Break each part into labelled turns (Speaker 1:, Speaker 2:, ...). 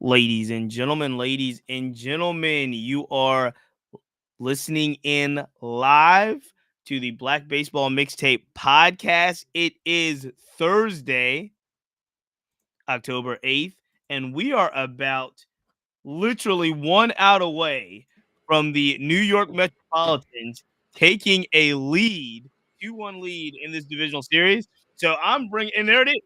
Speaker 1: Ladies and gentlemen, you are listening in live to the Black Baseball Mixtape podcast. It is Thursday, October 8th, and we are about literally 1 out away from the New York Metropolitans taking a lead, 2-1 lead in this divisional series. So and there it is.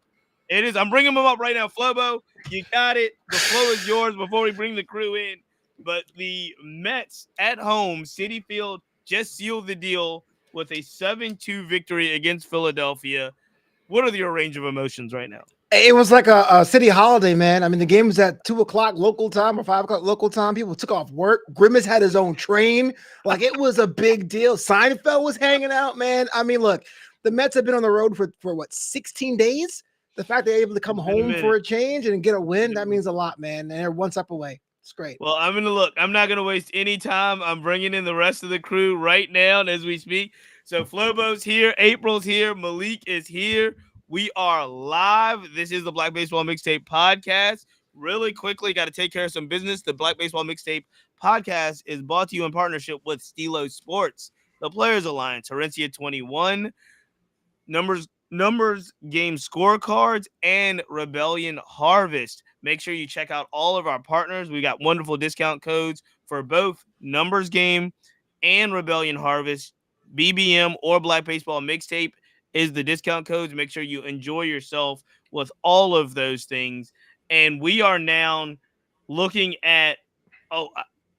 Speaker 1: It is. I'm bringing them up right now. Flobo, you got it. The flow is yours before we bring the crew in. But the Mets at home, Citi Field, just sealed the deal with a 7-2 victory against Philadelphia. What are your range of emotions right now?
Speaker 2: It was like a city holiday, man. I mean, the game was at 2:00 local time or 5:00 local time. People took off work. Grimace had his own train. Like, it was a big deal. Seinfeld was hanging out, man. I mean, look, the Mets have been on the road for what, 16 days? The fact they're able to come home for a change and get a win, that means a lot, man. And they're one step away. It's great.
Speaker 1: Well, I'm not going to waste any time. I'm bringing in the rest of the crew right now as we speak. So Flobo's here. April's here. Malik is here. We are live. This is the Black Baseball Mixtape podcast. Really quickly, got to take care of some business. The Black Baseball Mixtape podcast is brought to you in partnership with Stilo Sports, the Players Alliance, Herencia 21, Numbers Game Scorecards, and Rebellion Harvest. Make sure you check out all of our partners. We got wonderful discount codes for both Numbers Game and Rebellion Harvest. BBM or Black Baseball Mixtape is the discount codes. Make sure you enjoy yourself with all of those things. And we are now looking at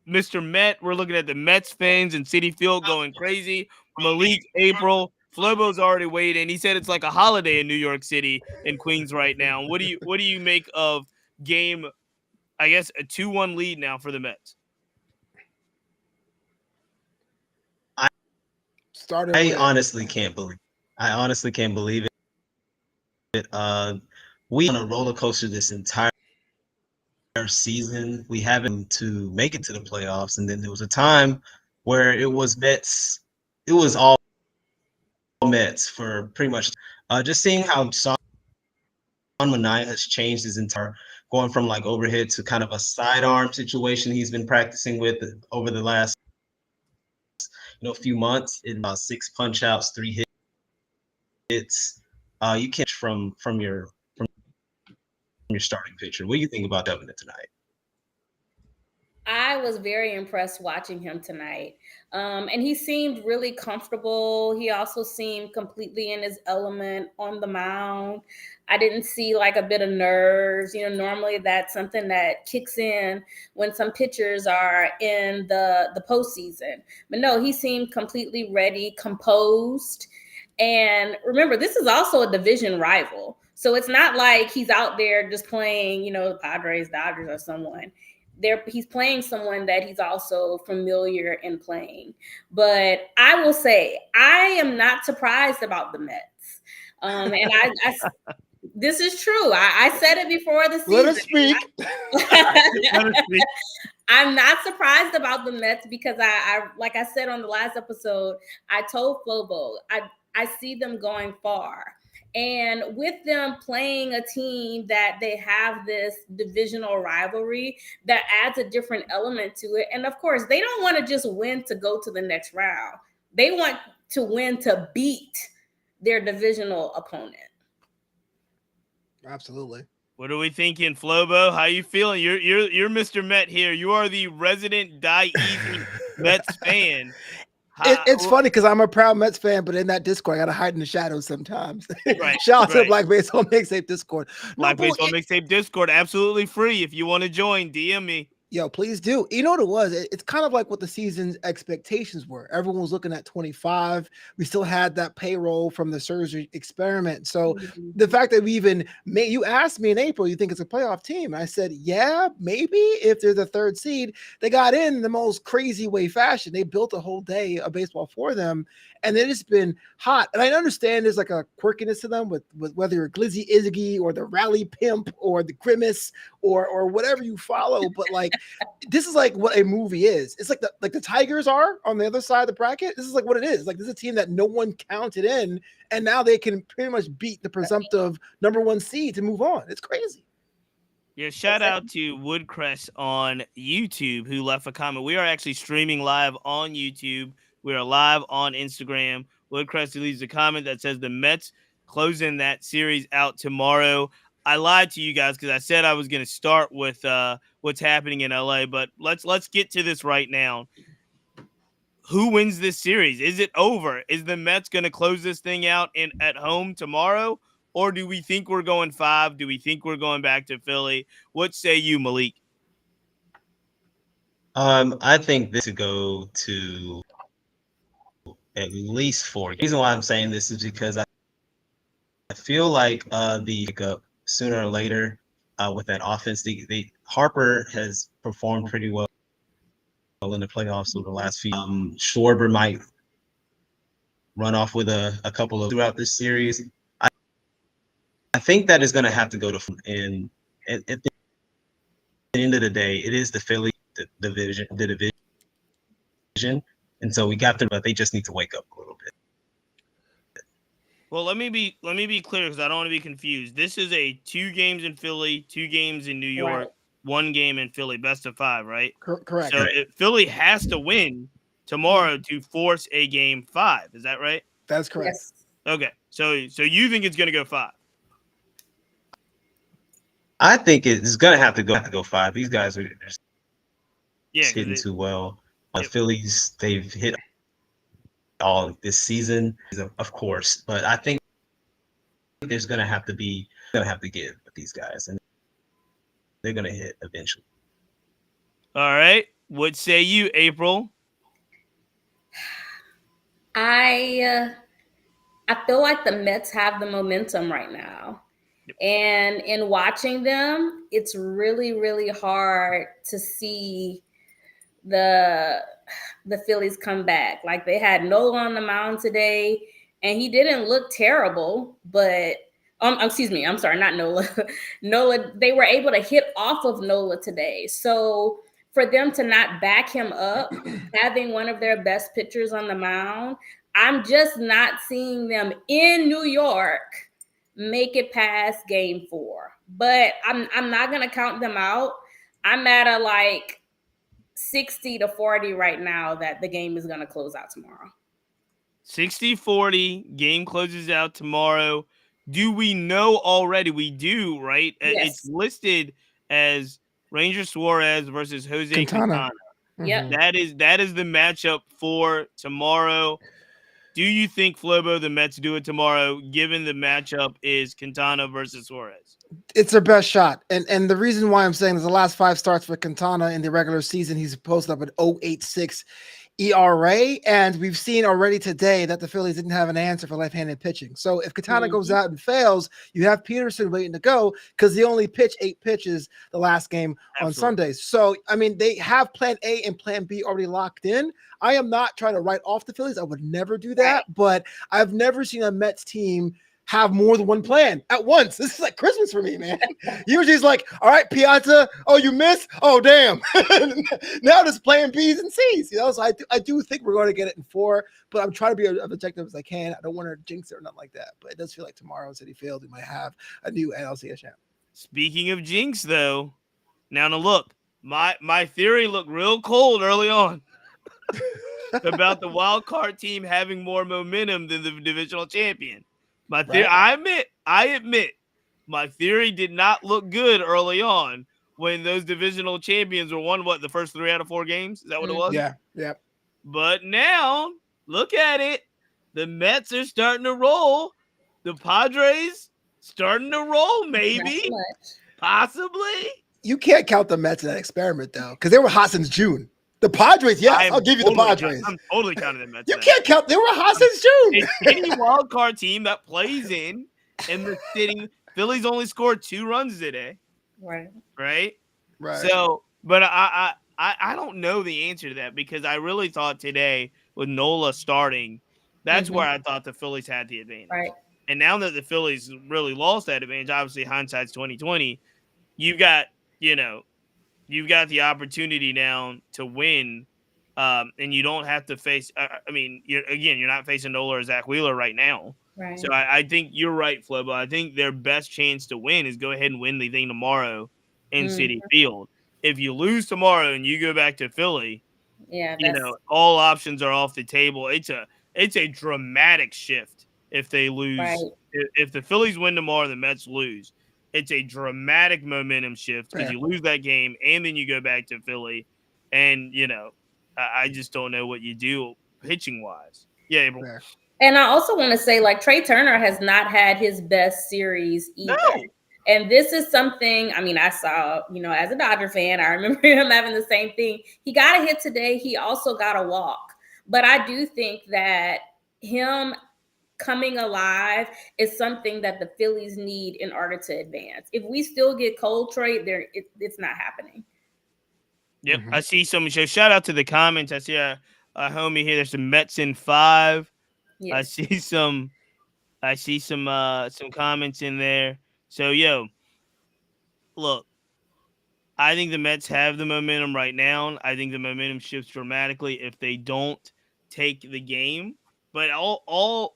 Speaker 1: Mr. Met. We're looking at the Mets fans in Citi Field going crazy. Malik, April, Flobo's already waiting. He said it's like a holiday in New York City and Queens right now. What do you make of game? I guess a 2-1 lead now for the Mets.
Speaker 3: I honestly can't believe it. We on a roller coaster this entire season. We haven't to make it to the playoffs, and then there was a time where it was Mets. It was all Mets for pretty much. Just seeing how Sean Manaea has changed his entire, going from like overhead to kind of a sidearm situation he's been practicing with over the last few months. In 6 punch outs, 3 hits. You can't from your starting pitcher. What do you think about Devin tonight?
Speaker 4: I was very impressed watching him tonight. And he seemed really comfortable. He also seemed completely in his element on the mound. I didn't see like a bit of nerves. Normally that's something that kicks in when some pitchers are in the postseason. But no, he seemed completely ready, composed. And remember, this is also a division rival. So it's not like he's out there just playing, Padres, Dodgers, or someone. He's playing someone that he's also familiar in playing. But I will say, I am not surprised about the Mets. And this is true. I said it before the season.
Speaker 2: Let us speak.
Speaker 4: I'm not surprised about the Mets because I like I said on the last episode, I told Flobo, I see them going far. And with them playing a team that they have this divisional rivalry, that adds a different element to it. And of course, they don't want to just win to go to the next round. They want to win to beat their divisional opponent.
Speaker 2: Absolutely.
Speaker 1: What are we thinking, Flobo? How you feeling? You're Mr. Met here. You are the resident Die Easy Mets fan.
Speaker 2: It's funny because I'm a proud Mets fan, but in that Discord, I got to hide in the shadows sometimes.
Speaker 1: Right,
Speaker 2: Shout out to the Black Baseball Mixtape Discord.
Speaker 1: Black Baseball Mixtape Discord, absolutely free. If you want to join, DM me.
Speaker 2: Yo, please do. You know what it was? It's kind of like what the season's expectations were. Everyone was looking at 25. We still had that payroll from the surgery experiment. So the fact that we even made, you asked me in April, you think it's a playoff team? I said, yeah, maybe if they're the 3rd seed. They got in the most crazy way fashion. They built a whole day of baseball for them. And then it's been hot. And I understand there's like a quirkiness to them with whether you're Glizzy Izzy or the Rally Pimp or the Grimace or whatever you follow. But like this is like what a movie is. It's like the Tigers are on the other side of the bracket. This is like what it is. Like this is a team that no one counted in, and now they can pretty much beat the presumptive number 1 seed to move on. It's crazy.
Speaker 1: Yeah, shout out to Woodcrest on YouTube who left a comment. We are actually streaming live on YouTube. We are live on Instagram. Woodcrest leaves a comment that says the Mets closing that series out tomorrow. I lied to you guys because I said I was going to start with what's happening in LA, but let's get to this right now. Who wins this series? Is it over? Is the Mets going to close this thing out at home tomorrow? Or do we think we're going 5? Do we think we're going back to Philly? What say you, Malik?
Speaker 3: I think this would go to at least 4. The reason why I'm saying this is because I feel like the pickup sooner or later with that offense. The Harper has performed pretty well in the playoffs over the last few. Schwarber might run off with a couple of throughout this series. I think that is going to have to go to, and at the end of the day, it is the Philly division, and so we got them, but they just need to wake up a little bit.
Speaker 1: Well, let me be clear because I don't want to be confused. This is a 2 games in Philly, 2 games in New York,
Speaker 4: Right.
Speaker 1: 1 game in Philly, best of 5, right?
Speaker 2: Correct.
Speaker 1: So Philly has to win tomorrow to force a game 5. Is that right?
Speaker 2: That's correct.
Speaker 4: Yes.
Speaker 1: Okay. So you think it's going to go 5?
Speaker 3: I think it's going to have to go 5. These guys are just
Speaker 1: Yeah,
Speaker 3: hitting too well. The Phillies, they've hit all this season, of course, but I think there's going to have to give with these guys, and they're going to hit eventually.
Speaker 1: All right. What say you, April?
Speaker 4: I feel like the Mets have the momentum right now. And in watching them, it's really, really hard to see the Phillies come back. Like they had Nola on the mound today, and he didn't look terrible, but excuse me, I'm sorry, not Nola. Nola, they were able to hit off of Nola today. So for them to not back him up, having one of their best pitchers on the mound, I'm just not seeing them in New York make it past game 4. But I'm not gonna count them out. I'm at a like 60-40 right now that the game is gonna close out tomorrow.
Speaker 1: 60-40, game closes out tomorrow. Do we know already? We do, right?
Speaker 4: Yes.
Speaker 1: It's listed as Ranger Suarez versus Jose Quintana.
Speaker 4: Yep.
Speaker 1: That is the matchup for tomorrow. Do you think, Flobo, the Mets do it tomorrow, given the matchup is Quintana versus Suarez?
Speaker 2: It's their best shot. And the reason why I'm saying is the last 5 starts for Quintana in the regular season, he's posted up an 0.86 ERA. And we've seen already today that the Phillies didn't have an answer for left-handed pitching. So if Quintana goes out and fails, you have Peterson waiting to go because he only pitched 8 pitches the last game on Sundays. So, I mean, they have plan A and plan B already locked in. I am not trying to write off the Phillies. I would never do that. But I've never seen a Mets team have more than one plan at once. This is like Christmas for me, man. Usually it's like, all right, Piazza, oh, you missed? Oh, damn. Now there's plan B's and C's, you know? So I do think we're going to get it in 4, but I'm trying to be as objective as I can. I don't want to jinx it or nothing like that, but it does feel like tomorrow, City Field, we might have a new NLCS champ.
Speaker 1: Speaking of jinx, though, now look, my theory looked real cold early on about the wild card team having more momentum than the divisional champion. My theory, right. I admit, my theory did not look good early on when those divisional champions were won, the first 3 out of 4 games? Is that what it was?
Speaker 2: Yeah.
Speaker 1: But now, look at it. The Mets are starting to roll. The Padres starting to roll, maybe. Possibly.
Speaker 2: You can't count the Mets in that experiment, though, because they were hot since June. The Padres, yes, I'll give you the Padres.
Speaker 1: I'm totally counting them.
Speaker 2: You can't count. They were hot since June.
Speaker 1: Any wild card team that plays in the sitting, Phillies only scored 2 runs today. Right. So, but I don't know the answer to that because I really thought today with Nola starting, that's where I thought the Phillies had the advantage.
Speaker 4: Right.
Speaker 1: And now that the Phillies really lost that advantage, obviously hindsight's 2020. You've got, you've got the opportunity now to win, and you don't have to face. I mean, you're not facing Nola or Zach Wheeler right now. So
Speaker 4: Right.
Speaker 1: I think you're right, Flobo. I think their best chance to win is go ahead and win the thing tomorrow in Citi Field. If you lose tomorrow and you go back to Philly,
Speaker 4: Yeah,
Speaker 1: you know, all options are off the table. It's a dramatic shift if they
Speaker 4: right.
Speaker 1: lose. If the Phillies win tomorrow and the Mets lose, it's a dramatic momentum shift because
Speaker 2: Fair.
Speaker 1: you lose that game and then you go back to Philly, and I just don't know what you do pitching wise. Yeah, April.
Speaker 2: Fair.
Speaker 4: And I also want to say, like, Trey Turner has not had his best series either.
Speaker 1: No.
Speaker 4: And this is something, I mean, I saw, as a Dodger fan, I remember him having the same thing. He got a hit today. He also got a walk. But I do think that him coming alive is something that the Phillies need in order to advance. If we still get Cole trade, it's not happening.
Speaker 1: Yep, I see some. So shout out to the comments. I see a homie here. There's some Mets in 5.
Speaker 4: Yes.
Speaker 1: I see some comments in there. So look, I think the Mets have the momentum right now. I think the momentum shifts dramatically if they don't take the game. But all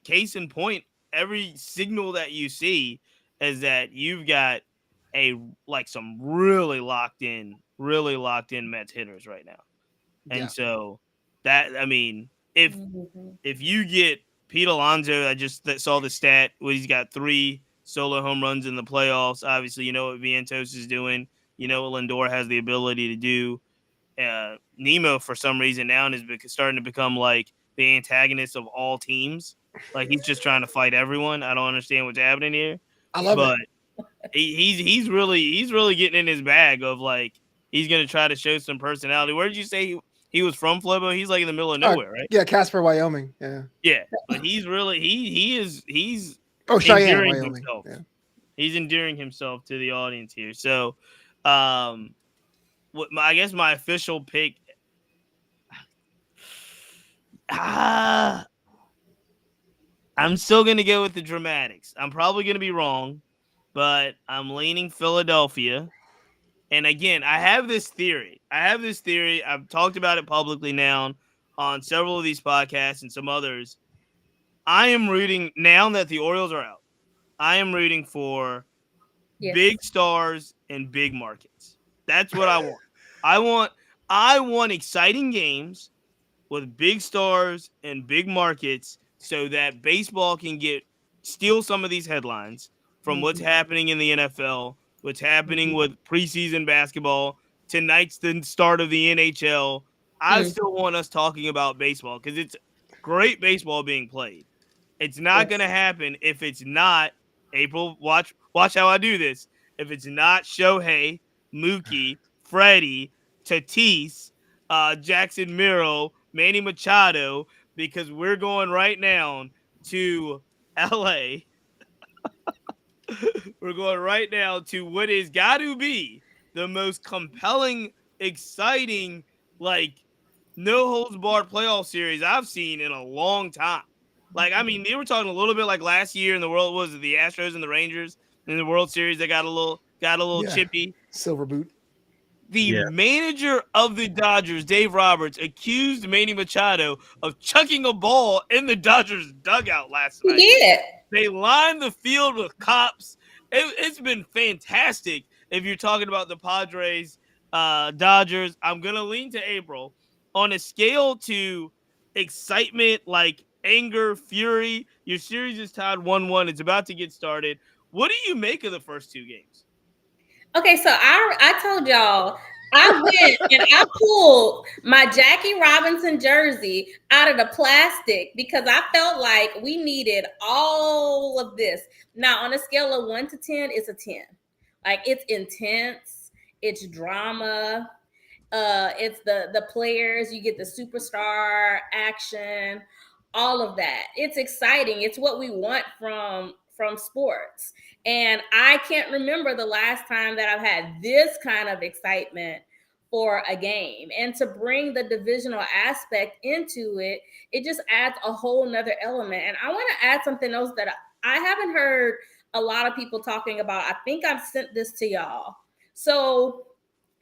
Speaker 1: case in point, every signal that you see is that you've got some really locked in Mets hitters right now. And so that, I mean, if you get Pete Alonso, I just saw the stat where he's got 3 solo home runs in the playoffs. Obviously, you know what Vientos is doing. You know what Lindor has the ability to do. Nemo, for some reason, now is starting to become like the antagonist of all teams. Like he's just trying to fight everyone. I don't understand what's happening here.
Speaker 2: I love
Speaker 1: but
Speaker 2: it.
Speaker 1: he's really getting in his bag of like he's gonna try to show some personality. Where did you say he was from, Flobo? He's like in the middle of nowhere, right?
Speaker 2: Yeah, Casper, Wyoming. Yeah.
Speaker 1: Yeah, but he's really he's
Speaker 2: Cheyenne,
Speaker 1: endearing
Speaker 2: Wyoming.
Speaker 1: himself.
Speaker 2: Yeah.
Speaker 1: He's endearing himself to the audience here. So, I guess my official pick. I'm still gonna go with the Dramatics. I'm probably gonna be wrong, but I'm leaning Philadelphia. And again, I have this theory. I've talked about it publicly now on several of these podcasts and some others. I am rooting now that the Orioles are out. I am rooting for big stars and big markets. That's what I want. I want exciting games with big stars and big markets so that baseball can steal some of these headlines from what's happening in the NFL, what's happening with preseason basketball. Tonight's the start of the NHL. I still want us talking about baseball because it's great baseball being played. It's not going to happen if it's not April. Watch how I do this. If it's not Shohei, Mookie, Freddie, Tatis, Jackson Miro, Manny Machado, because we're going right now to LA. We're going right now to what is got to be the most compelling, exciting, no holds barred playoff series I've seen in a long time. Like, I mean, they were talking a little bit like last year in the world was the Astros and the Rangers in the World Series. They got a little chippy.
Speaker 2: Silver boot.
Speaker 1: The manager of the Dodgers, Dave Roberts, accused Manny Machado of chucking a ball in the Dodgers dugout last night.
Speaker 4: He did.
Speaker 1: They lined the field with cops. It's been fantastic. If you're talking about the Padres, Dodgers, I'm gonna lean to April on a scale to excitement, like anger, fury. Your series is tied 1-1. It's about to get started. What do you make of the first 2 games?
Speaker 4: Okay, so I told y'all I went and I pulled my Jackie Robinson jersey out of the plastic because I felt like we needed all of this. Now, on a scale of 1 to 10, it's a 10. Like, it's intense, it's drama, it's the players, you get the superstar action, all of that. It's exciting. It's what we want from sports. And I can't remember the last time that I've had this kind of excitement for a game. And to bring the divisional aspect into it, it just adds a whole nother element. And I want to add something else that I haven't heard a lot of people talking about. I think I've sent this to y'all. So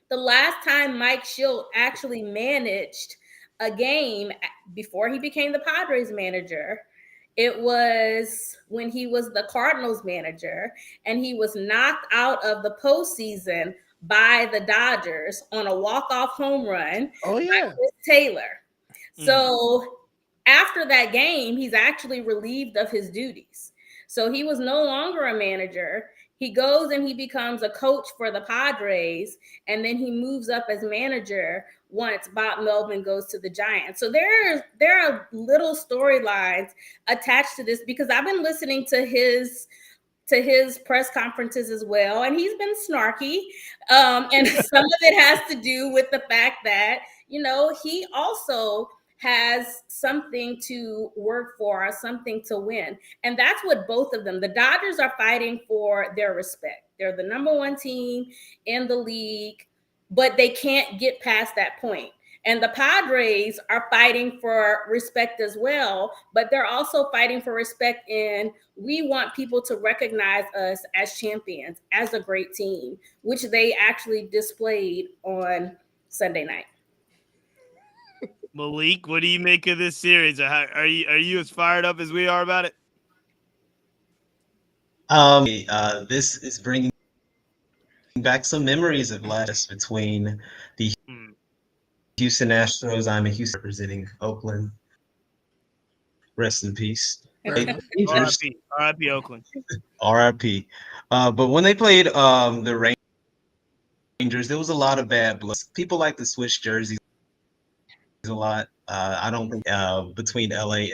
Speaker 4: the last time Mike Schilt actually managed a game before he became the Padres manager, it was when he was the Cardinals manager, and he was knocked out of the postseason by the Dodgers on a walk-off home run
Speaker 2: Oh
Speaker 4: by
Speaker 2: yeah.
Speaker 4: Chris Taylor. So after that game, he's actually relieved of his duties. So he was no longer a manager. He goes and he becomes a coach for the Padres, and then he moves up as manager once Bob Melvin goes to the Giants. So there are little storylines attached to this, because I've been listening to his press conferences as well, and he's been snarky, and some of it has to do with the fact that, you know, he also has something to work for, something to win. And that's what both of them, the Dodgers are fighting for their respect. They're the number one team in the league, but they can't get past that point. And the Padres are fighting for respect as well, but they're also fighting for respect in, we want people to recognize us as champions, as a great team, which they actually displayed on Sunday night.
Speaker 1: Malik, what do you make of this series? Are you as fired up as we are about it?
Speaker 3: This is bringing back some memories of last between the Houston Astros. I'm a Houston representing Oakland. Rest in peace.
Speaker 1: R.I.P. Oakland.
Speaker 3: R.I.P. But when they played the Rangers, there was a lot of bad blood. People like to switch jerseys a lot. I don't think between LA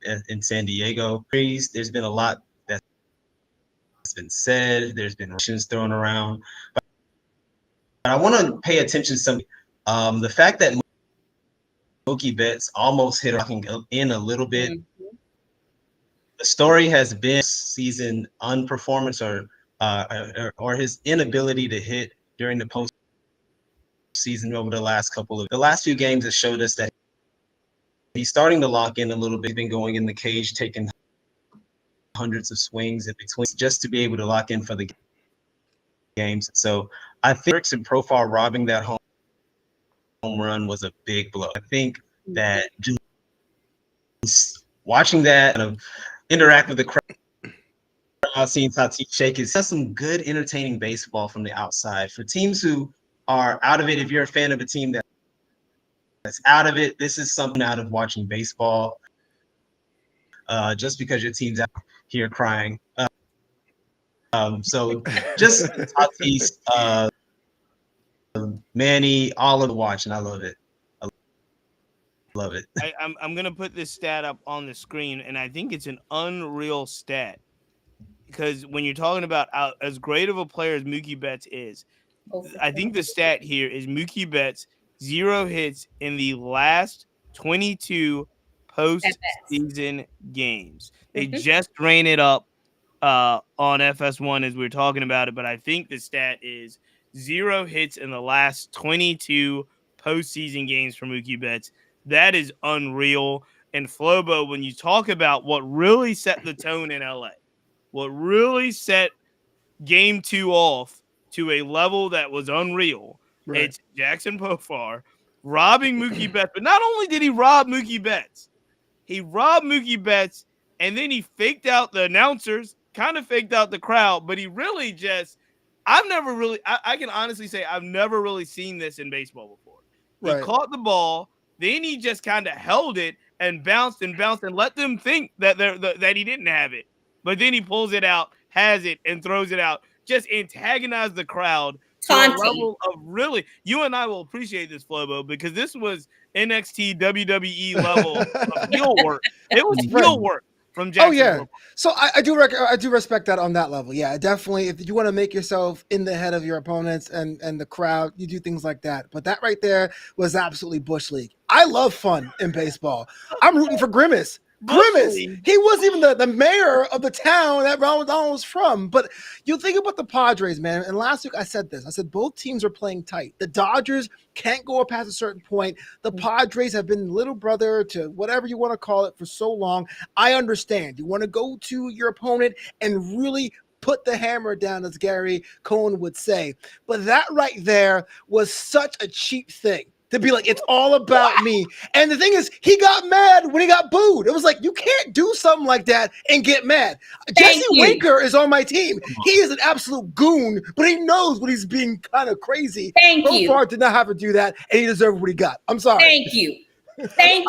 Speaker 3: and San Diego, there's been a lot that's been said. There's been questions thrown around. But I want to pay attention to some. The fact that Mookie Betts almost hit in a little bit. Mm-hmm. The story has been season unperformance or his inability to hit during the postseason over the last few games that showed us that he's starting to lock in a little bit. He's been going in the cage, taking hundreds of swings in between just to be able to lock in for the games. So I think Eric's and Profile robbing that home run was a big blow. I think that just watching that kind of interact with the crowd, seeing Tatis shake, that's some good, entertaining baseball from the outside. For teams who are out of it, if you're a fan of a team that's out of it, this is something out of watching baseball. Just because your team's out here crying. So just Tatis, Manny, all of the watching. I love it. Love it.
Speaker 1: I'm going to put this stat up on the screen, and I think it's an unreal stat. Because when you're talking about as great of a player as Mookie Betts is, I think the stat here is Mookie Betts 0 hits in the last 22 postseason games. They just ran it up on FS1 as we were talking about it, but I think the stat is 0 hits in the last 22 postseason games for Mookie Betts. That is unreal. And Flobo, when you talk about what really set the tone in LA, what really set game 2 off to a level that was unreal, right. It's Jackson Profar robbing Mookie Betts. But not only did he rob Mookie Betts, he robbed Mookie Betts, and then he faked out the announcers, kind of faked out the crowd, but he really just – I can honestly say I've never really seen this in baseball before. He caught the ball, then he just kind of held it and bounced and let them think that he didn't have it. But then he pulls it out, has it, and throws it out. Just antagonize the crowd to a level of really – you and I will appreciate this, Flobo, because this was NXT WWE level of heel work. It was heel work from Jackson.
Speaker 2: Oh, yeah. So I do respect that on that level. Yeah, definitely. If you want to make yourself in the head of your opponents and the crowd, you do things like that. But that right there was absolutely Bush League. I love fun in baseball. I'm rooting for Grimace. He wasn't even the mayor of the town that Ronald McDonald was from. But you think about the Padres, man. And last week I said this. I said both teams are playing tight. The Dodgers can't go past a certain point. The Padres have been little brother to whatever you want to call it for so long. I understand. You want to go to your opponent and really put the hammer down, as Gary Cohen would say. But that right there was such a cheap thing. To be like, it's all about me. And the thing is, he got mad when he got booed. It was like, you can't do something like that and get mad. Jesse Winker is on my team. He is an absolute goon, but he knows when he's being kind of crazy. Profar did not have to do that, and he deserved what he got. I'm sorry.
Speaker 4: Thank you. I've been saying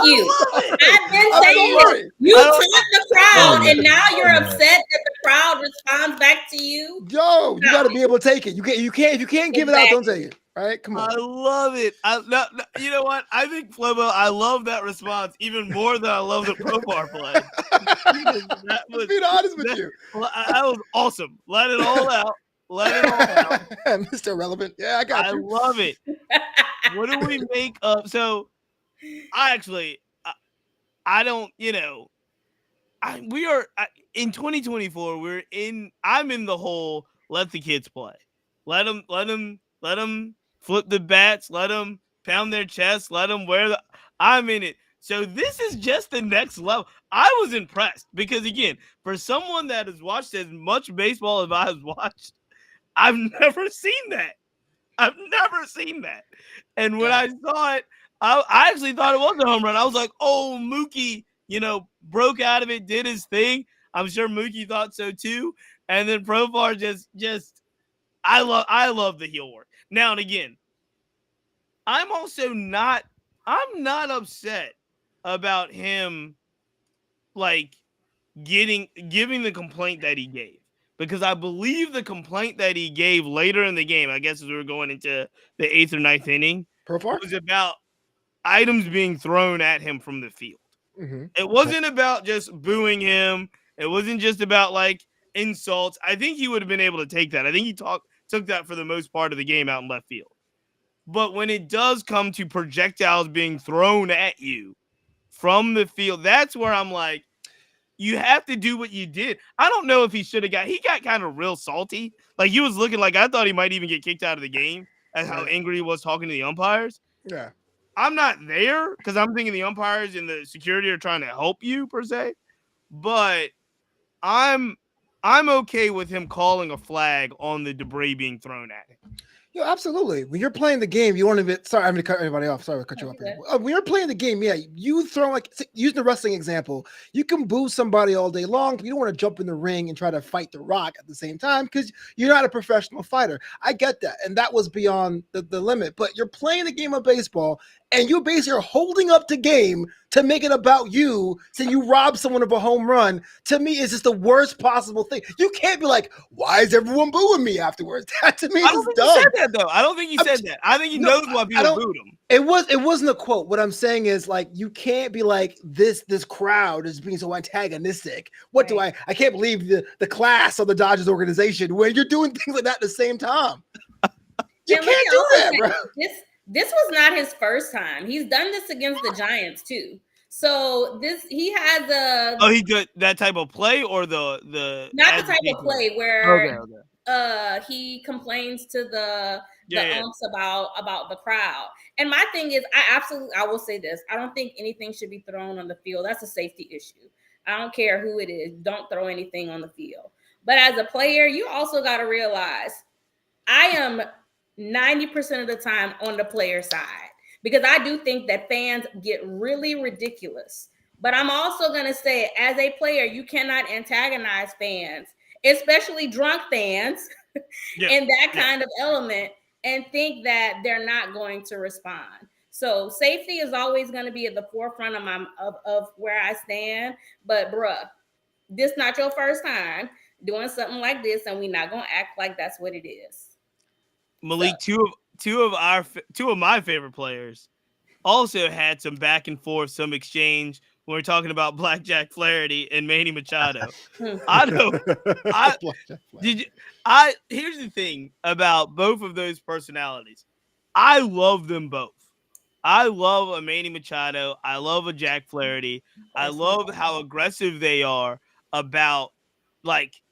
Speaker 4: you taught the crowd, and now you're upset that the crowd responds back to you.
Speaker 2: Yo, you got to be able to take it. You can't. If you can't give it out, don't take it. All right, come on.
Speaker 1: I love it. No, you know what? I think Flobo, I love that response even more than I love the Profar play.
Speaker 2: Being honest with you,
Speaker 1: that was awesome. Let it all out. Let it all out.
Speaker 2: Mr. Relevant. Yeah, I got you.
Speaker 1: I love it. What do we make of? So, I don't. We are in 2024. I'm in the whole let the kids play. Let them flip the bats. Let them pound their chest. Let them I'm in it. So this is just the next level. I was impressed because, again, for someone that has watched as much baseball as I have watched, I've never seen that. And when I saw it, I actually thought it was a home run. I was like, oh, Mookie, broke out of it, did his thing. I'm sure Mookie thought so too. And then Profar just I love the heel work. Now and again, I'm not upset about him giving the complaint that he gave, because I believe the complaint that he gave later in the game, I guess as we were going into the 8th or 9th inning, was about items being thrown at him from the field. Mm-hmm. It wasn't about just booing him. It wasn't just about insults. I think he would have been able to take that. I think he took that for the most part of the game out in left field. But when it does come to projectiles being thrown at you from the field, that's where I'm like, you have to do what you did. I don't know if he got kind of real salty. He was looking like I thought he might even get kicked out of the game at how angry he was talking to the umpires.
Speaker 2: Yeah.
Speaker 1: I'm not there because I'm thinking the umpires and the security are trying to help you per se. But I'm okay with him calling a flag on the debris being thrown at him.
Speaker 2: Yo, absolutely. When you're playing the game, you want to be. Sorry, I'm going to cut everybody off. Sorry, I cut you off. When you're playing the game, yeah, you throw using the wrestling example, you can boo somebody all day long, but you don't want to jump in the ring and try to fight the Rock at the same time because you're not a professional fighter. I get that, and that was beyond the limit. But you're playing the game of baseball, and you basically are holding up the game to make it about you, so you rob someone of a home run. To me, is just the worst possible thing. You can't be like, why is everyone booing me afterwards? That to me is dumb.
Speaker 1: He said that, though. I don't think he said that. I think he knows why people booed him.
Speaker 2: It wasn't a quote. What I'm saying is you can't be like this crowd is being so antagonistic. What do I can't believe the class of the Dodgers organization when you're doing things like that at the same time. You can't do that, bro.
Speaker 4: This was not his first time. He's done this against the Giants too. So he has
Speaker 1: he did that type of play or the
Speaker 4: not the type of play where he complains to the umps about the crowd. And my thing is, I will say this. I don't think anything should be thrown on the field. That's a safety issue. I don't care who it is. Don't throw anything on the field. But as a player, you also got to realize I am 90% of the time on the player side, because I do think that fans get really ridiculous. But I'm also going to say, as a player, you cannot antagonize fans, especially drunk fans, in that kind of element, and think that they're not going to respond. So safety is always going to be at the forefront of where I stand. But bruh, this not your first time doing something like this, and we're not going to act like that's what it is.
Speaker 1: Malik, two of my favorite players also had some back and forth, some exchange when we're talking about Blackjack Flaherty and Manny Machado. Here's the thing about both of those personalities. I love them both. I love a Manny Machado. I love a Jack Flaherty. I love how aggressive they are about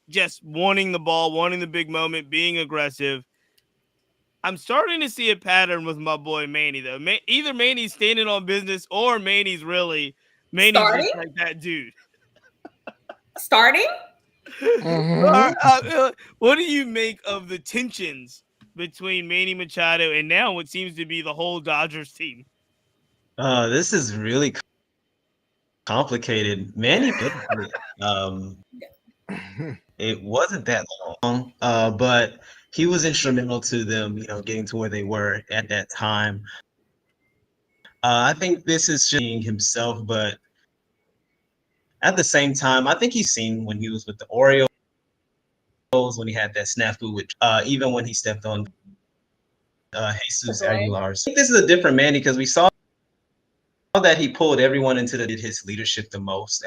Speaker 1: just wanting the ball, wanting the big moment, being aggressive. I'm starting to see a pattern with my boy Manny, though. Either Manny's standing on business or Manny's just like that dude.
Speaker 4: Starting?
Speaker 1: What do you make of the tensions between Manny Machado and now what seems to be the whole Dodgers team?
Speaker 3: This is really complicated. Manny put it. It wasn't that long, but he was instrumental to them, getting to where they were at that time. I think this is just being himself, but at the same time, I think he's seen when he was with the Orioles, when he had that snafu, which even when he stepped on Jesus Aguilar. I think this is a different Manny because we saw that he pulled everyone into his leadership the most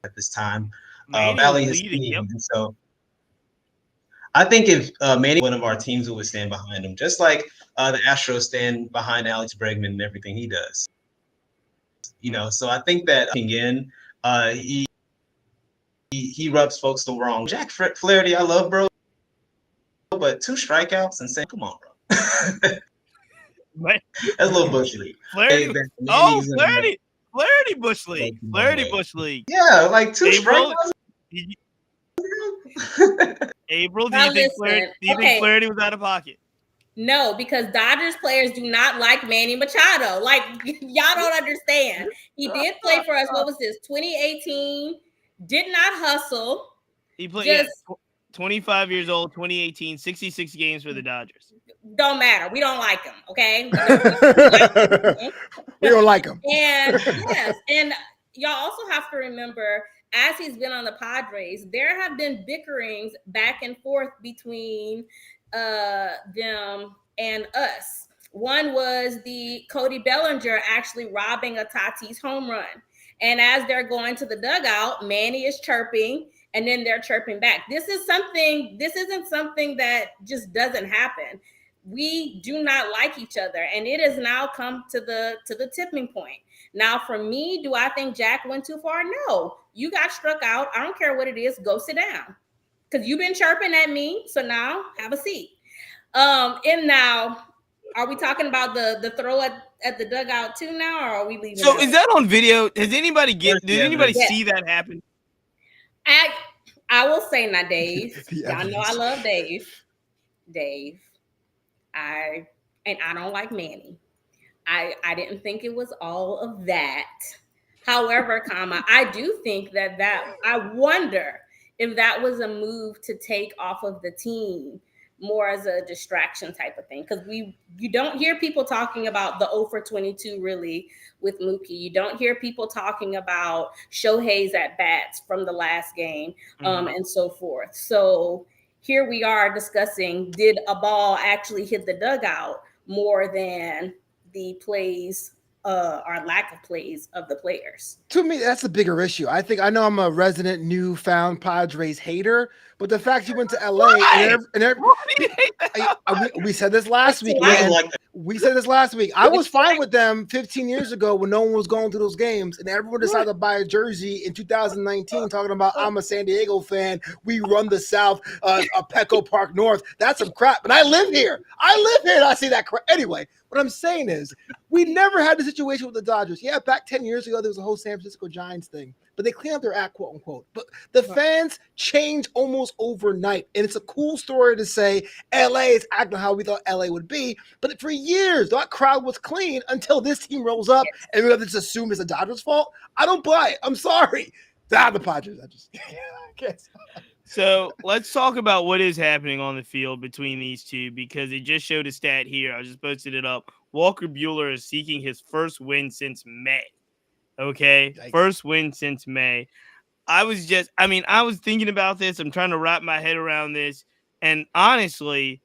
Speaker 3: at this time, rallying his team.
Speaker 1: Yep.
Speaker 3: And so I think if Manny, one of our teams, would stand behind him, just like the Astros stand behind Alex Bregman and everything he does. So I think that again, he rubs folks the wrong. Jack Flaherty, I love, bro, but 2 strikeouts and saying, "Come on, bro." That's a little Bush League.
Speaker 1: Flaherty Bush League. Flaherty Bush League.
Speaker 3: Yeah, like 2 strikeouts.
Speaker 1: April, do you think Flaherty was out of pocket?
Speaker 4: No, because Dodgers players do not like Manny Machado. Like, y'all don't understand. He did play for us. What was this? 2018. Did not hustle.
Speaker 1: He played 25 years old, 2018, 66 games for the Dodgers.
Speaker 4: Don't matter. We don't like him, okay?
Speaker 2: We don't like him.
Speaker 4: And yes, and y'all also have to remember, as he's been on the Padres, there have been bickerings back and forth between them and us. One was the Cody Bellinger actually robbing a Tatis home run. And as they're going to the dugout, Manny is chirping, and then they're chirping back. This isn't something that just doesn't happen. We do not like each other, and it has now come to the tipping point. Now, for me, do I think Jack went too far? No. You got struck out. I don't care what it is. Go sit down. Because you've been chirping at me, so now have a seat. And now, are we talking about the throw at the dugout too now, or are we leaving?
Speaker 1: So is that on video? Did anybody see that happen?
Speaker 4: I will say now, Dave. Y'all know I love Dave. I don't like Manny. I didn't think it was all of that. However, I do think that I wonder if that was a move to take off of the team more as a distraction type of thing. Because you don't hear people talking about the 0 for 22 really with Mookie. You don't hear people talking about Shohei's at bats from the last game and so forth. So here we are discussing, did a ball actually hit the dugout more than the plays or lack of plays of the players?
Speaker 2: To me, that's a bigger issue. I know I'm a resident newfound Padres hater, but the fact you went to LA we said this last week. We said this last week. I was fine with them 15 years ago when no one was going to those games, and everyone decided to buy a jersey in 2019 talking about, I'm a San Diego fan. We run the South, Petco Park North. That's some crap. But I live here. And I see that crap. Anyway, what I'm saying is we never had the situation with the Dodgers. Yeah, back 10 years ago, there was a whole San Francisco Giants thing, but they cleaned up their act, quote unquote. But the fans change almost overnight. And it's a cool story to say LA is acting how we thought LA would be. But for years, that crowd was clean until this team rolls up and we have to just assume it's the Dodgers' fault. I don't buy it. I'm sorry. The Padres. I just can't.
Speaker 1: So let's talk about what is happening on the field between these two, because it just showed a stat here. I just posted it up. Walker Buehler is seeking his first win since May. Okay. Yikes. First win since May. I was thinking about this. I'm trying to wrap my head around this. And honestly,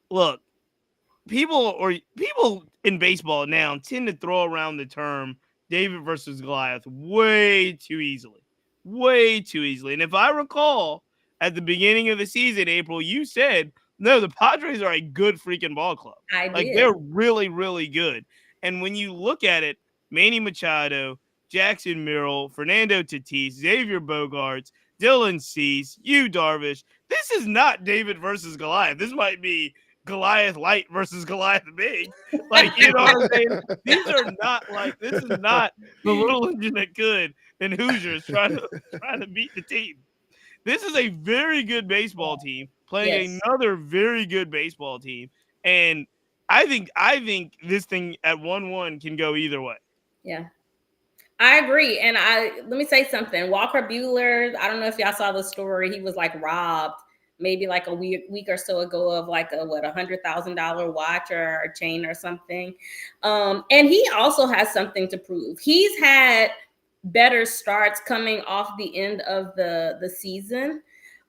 Speaker 1: look, people in baseball now tend to throw around the term David versus Goliath way too easily. And if I recall, at the beginning of the season, April, you said, no, the Padres are a good freaking ball club. They're really, really good. And when you look at it, Manny Machado, Jackson Merrill, Fernando Tatis, Xavier Bogaerts, Dylan Cease, Yu Darvish. This is not David versus Goliath. This might be Goliath Light versus Goliath Big. You know what I'm saying? These are not this is not the little engine that could and Hoosiers trying to beat the team. this is a very good baseball team playing
Speaker 4: Yes.
Speaker 1: another very good baseball team, and I think this thing at 1-1 can go either way.
Speaker 4: Yeah. I agree. And let me say something. Walker Buehler, I don't know if y'all saw the story. He was like robbed maybe like a week or so ago of like a $100,000 watch or a chain or something. And he also has something to prove. He's had better starts coming off the end of the season,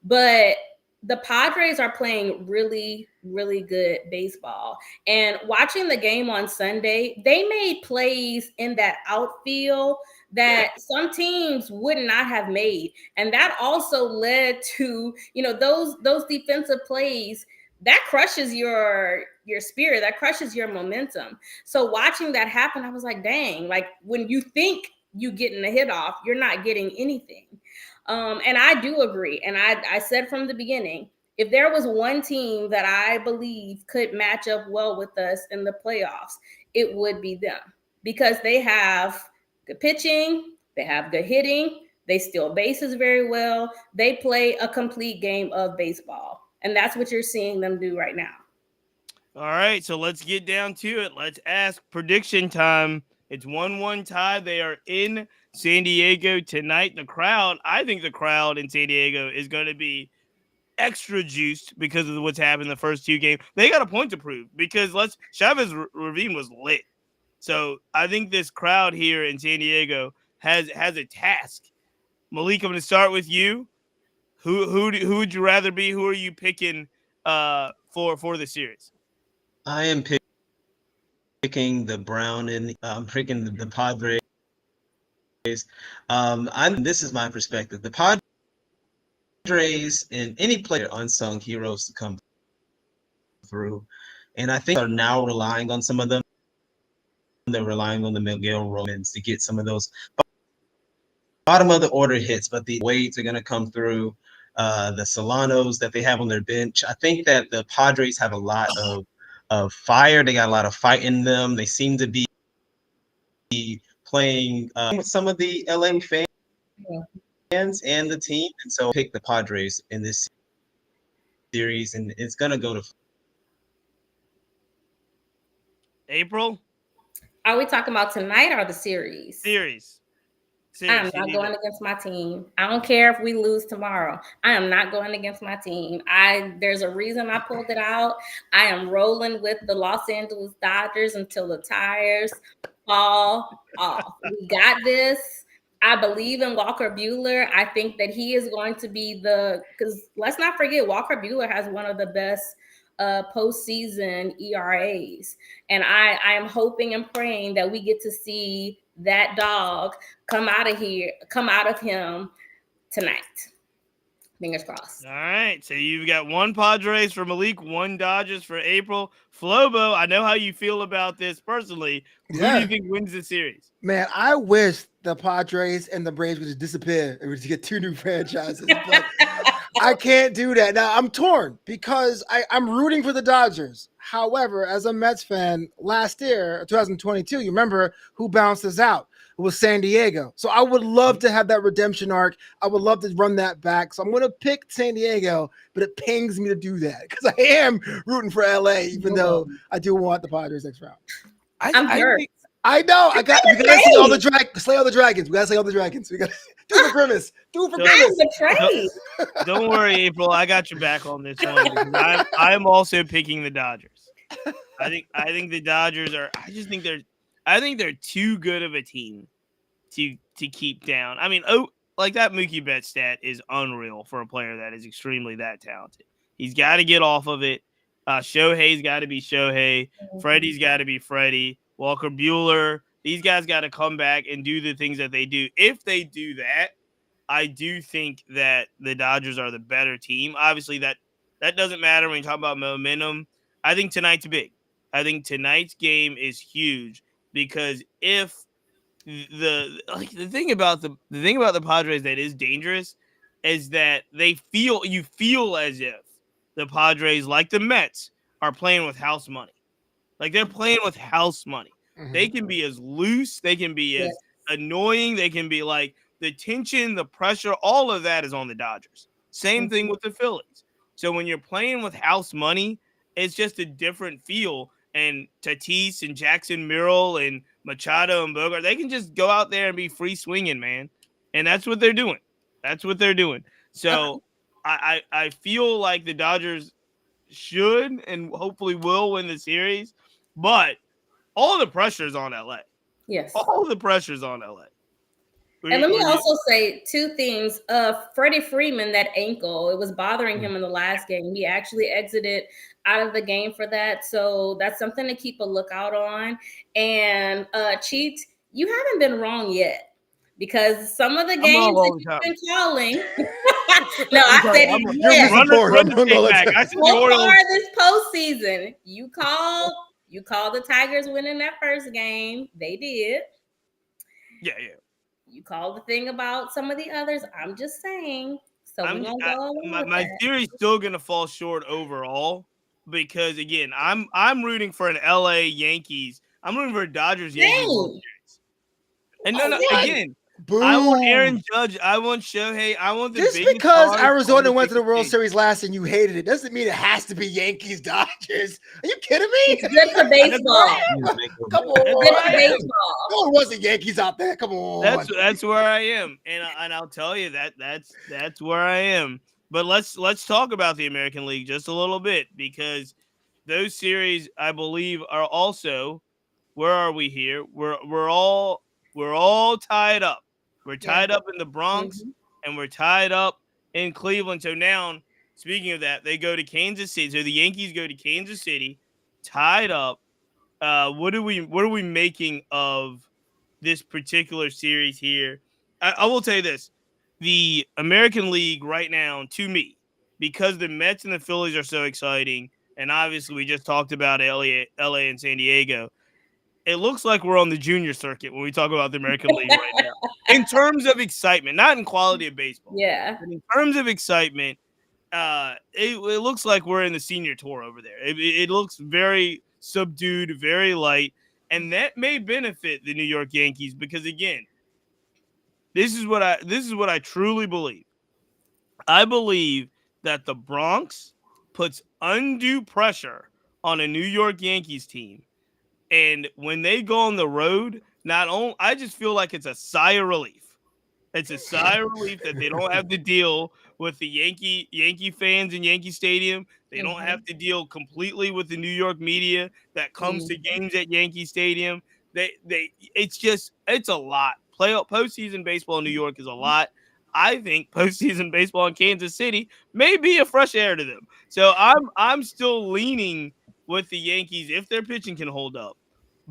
Speaker 4: but the Padres are playing really, really good baseball. And watching the game on Sunday, they made plays in that outfield that some teams would not have made. And that also led to, those defensive plays that crushes your spirit, that crushes your momentum. So watching that happen, I was like, dang, like when you think you getting a hit off, you're not getting anything. And I do agree. And I said from the beginning, if there was one team that I believe could match up well with us in the playoffs, it would be them, because they have good pitching, they have good hitting, they steal bases very well, they play a complete game of baseball. And that's what you're seeing them do right now.
Speaker 1: All right, so let's get down to it. Let's ask prediction time. It's 1-1 tie. They are in San Diego tonight. I think the crowd in San Diego is going to be extra juiced because of what's happened in the first two games. They got a point to prove because Chavez Ravine was lit. So I think this crowd here in San Diego has a task. Malik, I'm going to start with you. Who would you rather be? Who are you picking for the series?
Speaker 3: I am picking the Brown, and I'm picking the Padres. This is my perspective. The Padres and any player, unsung heroes to come through, and I think are now relying on some of them. They're relying on the Miguel Romans to get some of those bottom of the order hits, but the Wades are going to come through. The Solanos that they have on their bench. I think that the Padres have a lot of fire. They got a lot of fight in them. They seem to be playing with some of the LA fans and the team, and so pick the Padres in this series, and it's going to go to
Speaker 1: April.
Speaker 4: Are we talking about tonight or the series?
Speaker 1: Series.
Speaker 4: I am not going against my team. I don't care if we lose tomorrow. I am not going against my team. There's a reason I pulled it out. I am rolling with the Los Angeles Dodgers until the tires fall off. We got this. I believe in Walker Buehler. I think that he is going to be because let's not forget, Walker Buehler has one of the best postseason ERAs. And I am hoping and praying that we get to see that dog come out of him tonight. Fingers crossed.
Speaker 1: All right. So you've got one Padres for Malik, one Dodgers for April. Flobo, I know how you feel about this personally. Who do you think wins the series?
Speaker 2: Man, I wish the Padres and the Braves would just disappear and we just get two new franchises. But I can't do that. Now, I'm torn because I'm rooting for the Dodgers. However, as a Mets fan, last year, 2022, you remember who bounced us out? It was San Diego. So I would love to have that redemption arc. I would love to run that back. So I'm going to pick San Diego, but it pains me to do that because I am rooting for LA, even though I do want the Padres next round.
Speaker 4: I'm hurt.
Speaker 2: I know. We gotta slay all the dragons. We gotta slay all the dragons. We gotta do it for Grimace.
Speaker 1: Don't worry, April. I got your back on this one. I'm also picking the Dodgers. I think the Dodgers are. I think they're too good of a team to keep down. I mean, like that Mookie Betts stat is unreal for a player that is extremely that talented. He's got to get off of it. Shohei's got to be Shohei. Freddie's got to be Freddie. Walker Buehler. These guys got to come back and do the things that they do. If they do that, I do think that the Dodgers are the better team. Obviously, that doesn't matter when you talk about momentum. I think tonight's big. I think tonight's game is huge because if the thing about the Padres that is dangerous is that you feel as if the Padres, like the Mets, are playing with house money. Like they're playing with house money. Mm-hmm. They can be as loose, they can be as annoying, they can be like the tension, the pressure, all of that is on the Dodgers. Same thing with the Phillies. So when you're playing with house money, it's just a different feel. And Tatis and Jackson Merrill and Machado and Bogart, they can just go out there and be free swinging, man. And that's what they're doing. That's what they're doing. So I feel like the Dodgers should and hopefully will win the series, but all the pressure's on LA.
Speaker 4: Yes.
Speaker 1: All the pressure's on LA.
Speaker 4: And let me also say two things. Freddie Freeman, that ankle, it was bothering him in the last game. He actually exited out of the game for that. So that's something to keep a lookout on. And Cheats, you haven't been wrong yet. Because some of the games that you've been calling. No, I said it.
Speaker 2: Yes.
Speaker 1: Run the tape back. I said the
Speaker 4: So
Speaker 1: Orioles.
Speaker 4: far this postseason, you called the Tigers winning that first game. They did.
Speaker 1: Yeah.
Speaker 4: You called the thing about some of the others. I'm just saying. So we're gonna go along with
Speaker 1: my
Speaker 4: that.
Speaker 1: theory's still gonna fall short overall because again, I'm rooting for an LA Yankees. I'm rooting for a Dodgers Yankees World Series. And again,
Speaker 2: Boo.
Speaker 1: I want Aaron Judge. I want Shohei. I want the
Speaker 2: just
Speaker 1: biggest
Speaker 2: because
Speaker 1: stars
Speaker 2: Arizona
Speaker 1: on
Speaker 2: went to the World
Speaker 1: team.
Speaker 2: Series last and you hated it doesn't mean it has to be Yankees Dodgers. Are you kidding me?
Speaker 4: It's good for baseball.
Speaker 2: Come on,
Speaker 4: Good for baseball.
Speaker 2: no one wants the Yankees out there. Come on,
Speaker 1: That's where I am, and I'll tell you that's where I am. But let's talk about the American League just a little bit because those series I believe are also. Where are we here? We're all tied up. We're tied up in the Bronx and we're tied up in Cleveland. So now, speaking of that, they go to Kansas City. So the Yankees go to Kansas City, tied up. What are we making of this particular series here? I will tell you this: the American League right now, to me, because the Mets and the Phillies are so exciting, and obviously we just talked about LA and San Diego. It looks like we're on the junior circuit when we talk about the American League right now. In terms of excitement, not in quality of baseball.
Speaker 4: Yeah.
Speaker 1: But in terms of excitement, it looks like we're in the senior tour over there. It looks very subdued, very light, and that may benefit the New York Yankees because again, this is what I truly believe. I believe that the Bronx puts undue pressure on a New York Yankees team. And when they go on the road, I just feel like it's a sigh of relief. It's a sigh of relief that they don't have to deal with the Yankee fans in Yankee Stadium. They don't have to deal completely with the New York media that comes to games at Yankee Stadium. It's a lot. Postseason baseball in New York is a lot. I think postseason baseball in Kansas City may be a fresh air to them. So I'm still leaning with the Yankees if their pitching can hold up.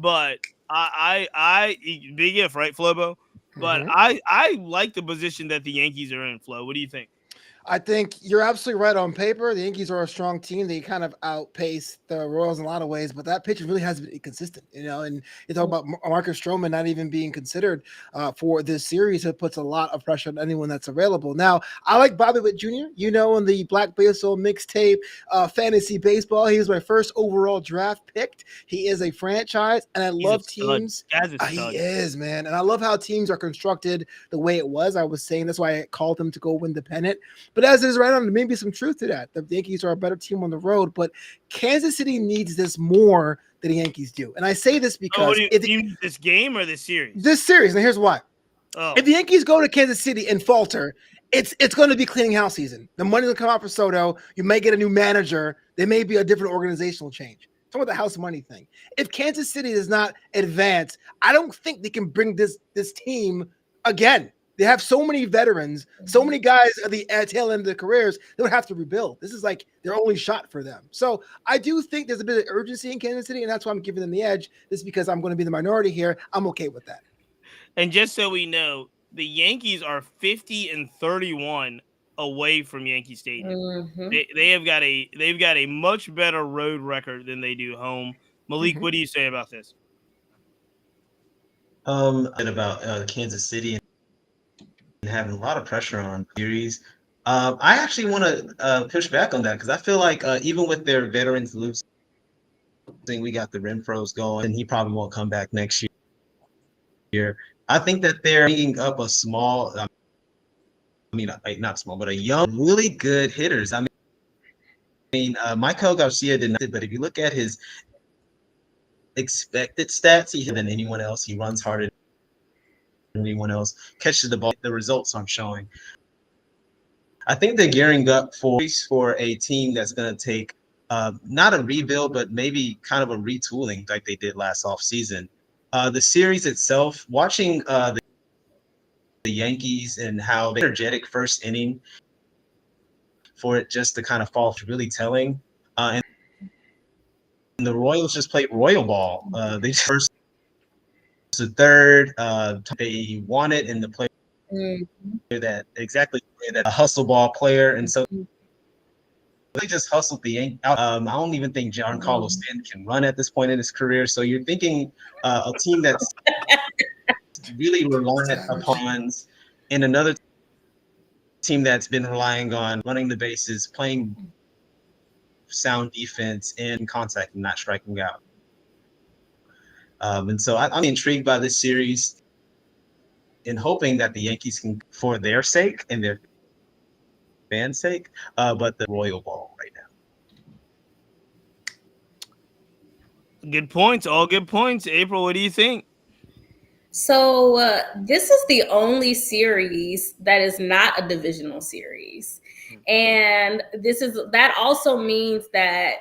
Speaker 1: But I big if, right, Flobo? But I like the position that the Yankees are in, Flo. What do you think?
Speaker 2: I think you're absolutely right on paper. The Yankees are a strong team. They kind of outpace the Royals in a lot of ways, but that pitch really has been inconsistent, and you talk about Marcus Stroman not even being considered for this series. It puts a lot of pressure on anyone that's available. Now, I like Bobby Witt Jr., in the Black Baseball Mixtape fantasy baseball. He was my first overall draft pick. He is a franchise, and I love teams. He is, man. And I love how teams are constructed the way it was. I was saying that's why I called him to go win the pennant. But as it is right on, there may be some truth to that. The Yankees are a better team on the road, but Kansas City needs this more than the Yankees do. And I say this because
Speaker 1: do you need this game or this series?
Speaker 2: This series, and here's why. If the Yankees go to Kansas City and falter, it's going to be cleaning house season. The money will come out for Soto. You may get a new manager. There may be a different organizational change. Talk about the house money thing. If Kansas City does not advance, I don't think they can bring this team again. They have so many veterans, so many guys at the tail end of their careers, they would have to rebuild. This is like their only shot for them. So I do think there's a bit of urgency in Kansas City, and that's why I'm giving them the edge. This is because I'm going to be the minority here. I'm okay with that.
Speaker 1: And just so we know, the Yankees are 50-31 away from Yankee Stadium. They've got a much better road record than they do home. Malik, what do you say about this?
Speaker 3: About Kansas City and having a lot of pressure on series. I actually want to push back on that because I feel like even with their veterans losing, we got the Renfro's going, and he probably won't come back next year. I think that they're bringing up a small not small, but a young, really good hitters. Michael Garcia did not, but if you look at his expected stats, he hit than anyone else. He runs harder than anyone else, catches the ball. The results aren't showing. I think they're gearing up for a team that's going to take not a rebuild, but maybe kind of a retooling like they did last offseason. The series itself, watching the Yankees and how they energetic first inning for it just to kind of fall really telling. And the Royals just played Royal ball. They just first to third. They won it in the play that exactly that a hustle ball player, and so they just hustled the Yankees out. I don't even think Giancarlo Stanton can run at this point in his career. So you're thinking a team that's really reliant upon, and another team that's been relying on running the bases, playing sound defense in contact and not striking out. And so I'm intrigued by this series and hoping that the Yankees can, for their sake and their fans' sake, but the Royal ball right now.
Speaker 1: Good points. All good points. April, what do you think?
Speaker 4: So this is the only series that is not a divisional series. And that also means that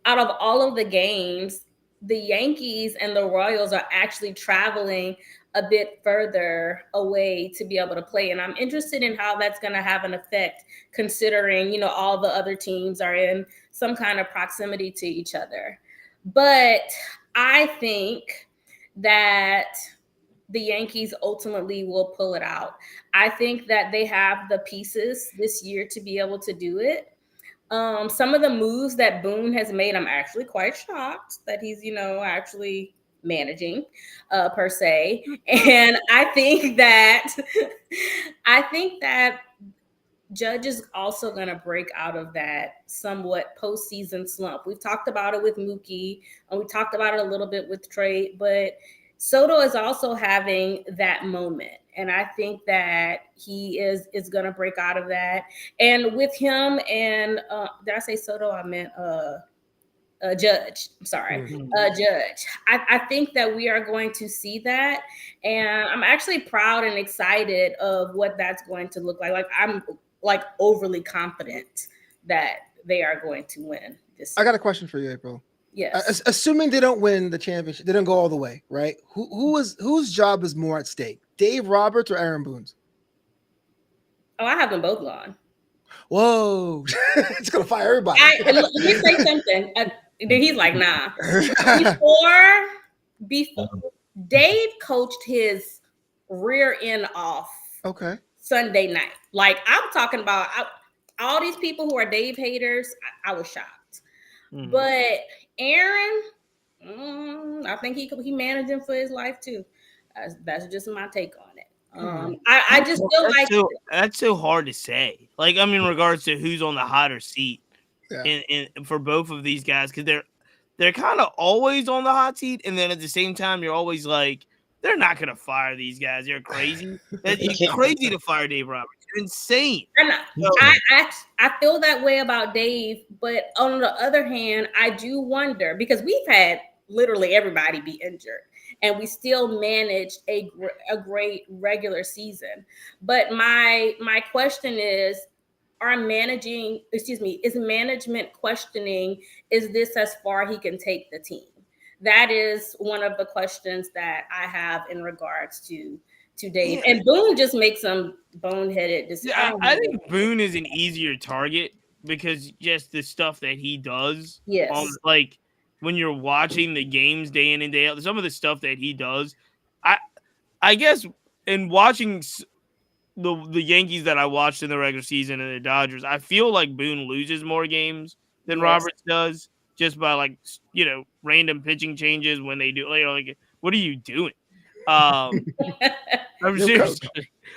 Speaker 4: out of all of the games, the Yankees and the Royals are actually traveling a bit further away to be able to play. And I'm interested in how that's going to have an effect, considering, all the other teams are in some kind of proximity to each other. But I think that the Yankees ultimately will pull it out. I think that they have the pieces this year to be able to do it. Some of the moves that Boone has made, I'm actually quite shocked that he's, actually managing per se. And I think that Judge is also going to break out of that somewhat postseason slump. We've talked about it with Mookie, and we talked about it a little bit with Trey, but Soto is also having that moment. And I think that he is going to break out of that. And with him and did I say Soto? I meant Judge. I'm sorry. Judge. I think that we are going to see that. And I'm actually proud and excited of what that's going to look like. I'm overly confident that they are going to win this season.
Speaker 2: I got a question for you, April.
Speaker 4: Yes.
Speaker 2: Assuming they don't win the championship, they don't go all the way, right? Whose job is more at stake, Dave Roberts or Aaron Boone's?
Speaker 4: Oh, I have them both gone.
Speaker 2: Whoa, it's gonna fire everybody.
Speaker 4: Let me say something. He's like, nah. Before Dave coached his rear end off.
Speaker 2: Okay.
Speaker 4: Sunday night. I'm talking about all these people who are Dave haters. I was shocked. Mm-hmm. But Aaron, I think he managed him for his life too. That's just my take on it. I just feel
Speaker 1: that's so hard to say. In regards to who's on the hotter seat, and for both of these guys, because they're kind of always on the hot seat, and then at the same time, you're always like, they're not going to fire these guys. They're crazy. It's crazy to fire Dave Roberts. You're insane.
Speaker 4: I feel that way about Dave, but on the other hand, I do wonder, because we've had literally everybody be injured, and we still managed a great regular season. But my question is management questioning, is this as far he can take the team? That is one of the questions that I have in regards to Dave. And Boone just makes some boneheaded decisions.
Speaker 1: Yeah, I think Boone is an easier target because just the stuff that he does.
Speaker 4: Yes.
Speaker 1: When you're watching the games day in and day out, some of the stuff that he does, I guess in watching the Yankees that I watched in the regular season and the Dodgers, I feel like Boone loses more games than Roberts does. Just by random pitching changes when they do, what are you doing? I'm serious.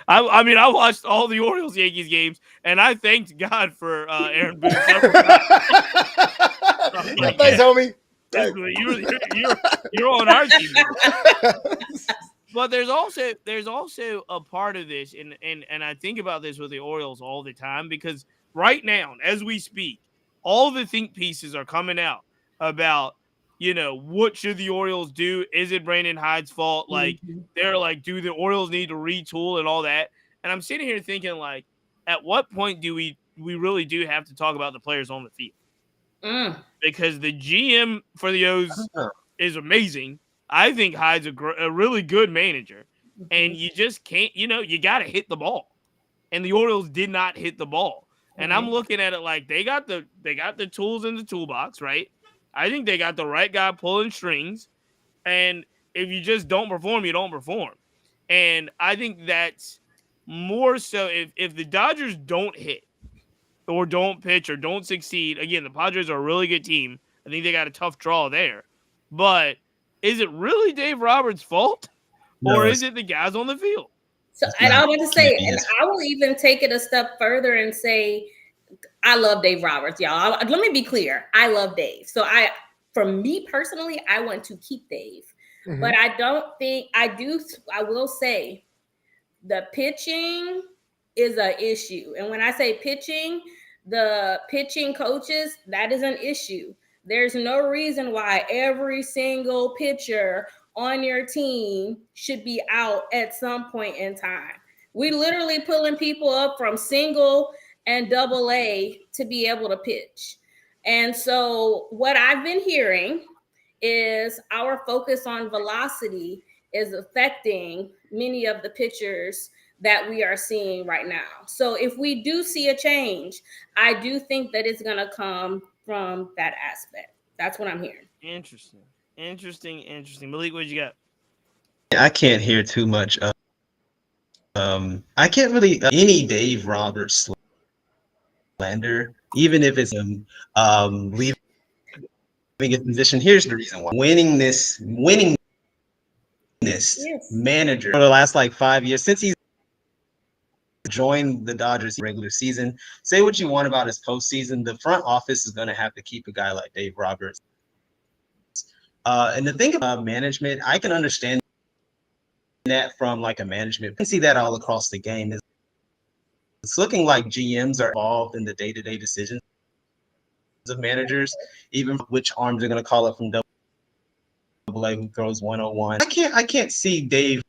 Speaker 1: I watched all the Orioles Yankees games, and I thanked God for Aaron Boone.
Speaker 2: Thanks, homie.
Speaker 1: You're on our team. But there's also a part of this, and I think about this with the Orioles all the time because right now, as we speak, all the think pieces are coming out about what should the Orioles do? Is it Brandon Hyde's fault? Like
Speaker 4: Mhm.
Speaker 1: they're like, do the Orioles need to retool and all that? And I'm sitting here thinking like, at what point do we really do have to talk about the players on the field?
Speaker 4: Mm.
Speaker 1: Because the GM for the
Speaker 3: I
Speaker 1: O's
Speaker 3: don't know.
Speaker 1: is amazing. I think Hyde's a really good manager, and
Speaker 4: Mhm.
Speaker 1: you just can't. You got to hit the ball, and the Orioles did not hit the ball. And I'm
Speaker 4: Right.
Speaker 1: looking at it like they got the tools in the toolbox, right? I think they got the right guy pulling strings, and if you just don't perform, you don't perform. And I think that's more so if the Dodgers don't hit or don't pitch or don't succeed. Again, the Padres are a really good team. I think they got a tough draw there. But is it really Dave Roberts' fault or
Speaker 3: No,
Speaker 1: is it the guys on the field?
Speaker 4: So,
Speaker 3: it's
Speaker 4: and
Speaker 3: not.
Speaker 4: I want to
Speaker 3: Can't
Speaker 4: say,
Speaker 3: be
Speaker 4: and
Speaker 3: his.
Speaker 4: I will even take it a step further and say, I love Dave Roberts, y'all. Let me be clear. I love Dave. So for me personally, I want to keep Dave. But
Speaker 2: Mhm.
Speaker 4: I don't think I will say the pitching is an issue. And when I say pitching, the pitching coaches, that is an issue. There's no reason why every single pitcher on your team should be out at some point in time. We literally pulling people up from single and double A to be able to pitch. And so what I've been hearing is our focus on velocity is affecting many of the pitchers that we are seeing right now. So if we do see a change, I do think that it's going to come from that aspect. That's what I'm hearing.
Speaker 1: Interesting. Interesting. Malik, what you got?
Speaker 3: I can't hear too much. I can't really any Dave Roberts slander, even if it's leaving his position. Here's the reason why: winning this
Speaker 4: Yes.
Speaker 3: manager for the last like 5 years since he's joined the Dodgers regular season. Say what you want about his postseason, the front office is going to have to keep a guy like Dave Roberts. And the thing about management, I can understand that from like a management. I can see that all across the game. It's looking like GMs are involved in the day-to-day decisions of managers, even which arms they're going to call it from Double A who throws 101. I can't see Dave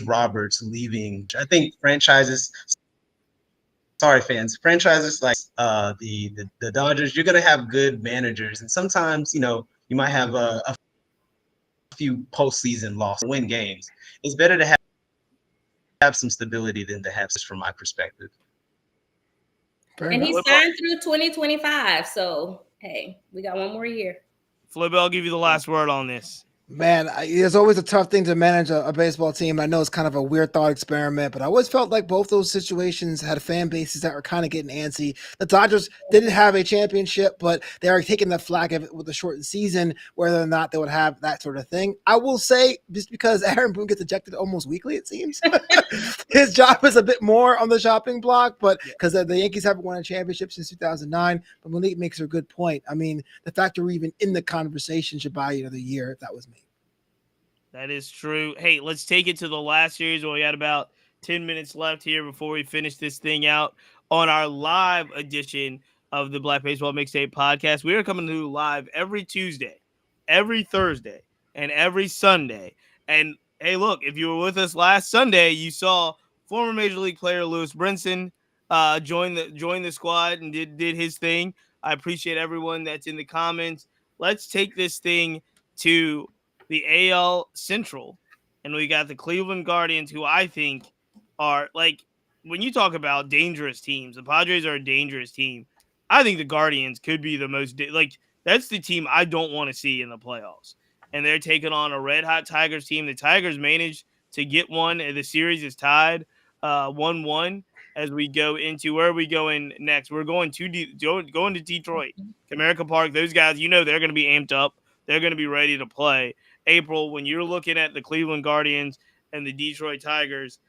Speaker 3: Roberts leaving. I think franchises like the Dodgers, you're going to have good managers, and sometimes you might have a few postseason losses, win games. It's better to have some stability than to have this, from my perspective.
Speaker 2: Fair
Speaker 4: And he
Speaker 2: enough.
Speaker 4: signed through 2025. So, hey, we got one more year.
Speaker 1: Flip, I'll give you the last word on this.
Speaker 2: Man, it's always a tough thing to manage a baseball team. I know it's kind of a weird thought experiment, but I always felt like both those situations had fan bases that were kind of getting antsy. The Dodgers didn't have a championship, but they are taking the flag of it with a shortened season, whether or not they would have that sort of thing. I will say, just because Aaron Boone gets ejected almost weekly, it seems, his job is a bit more on the chopping block, but
Speaker 1: Yeah.
Speaker 2: because the Yankees haven't won a championship since 2009. But Malik makes a good point. I mean, the fact that we're even in the conversation should buy you another year if that was me.
Speaker 1: That is true. Hey, let's take it to the last series. We got about 10 minutes left here before we finish this thing out on our live edition of the Black Baseball Mixtape podcast. We are coming to you live every Tuesday, every Thursday, and every Sunday. And hey, look, if you were with us last Sunday, you saw former Major League player Lewis Brinson join the squad and did his thing. I appreciate everyone that's in the comments. Let's take this thing to the AL Central, and we got the Cleveland Guardians, who I think are like, when you talk about dangerous teams, the Padres are a dangerous team. I think the Guardians could be the most like that's the team I don't want to see in the playoffs. And they're taking on a red hot Tigers team. The Tigers managed to get one, and the series is tied 1-1 as we go into where are we going next? We're going going to Detroit, Comerica Park. Those guys, they're going to be amped up. They're going to be ready to play. April, when you're looking at the Cleveland Guardians and the Detroit Tigers,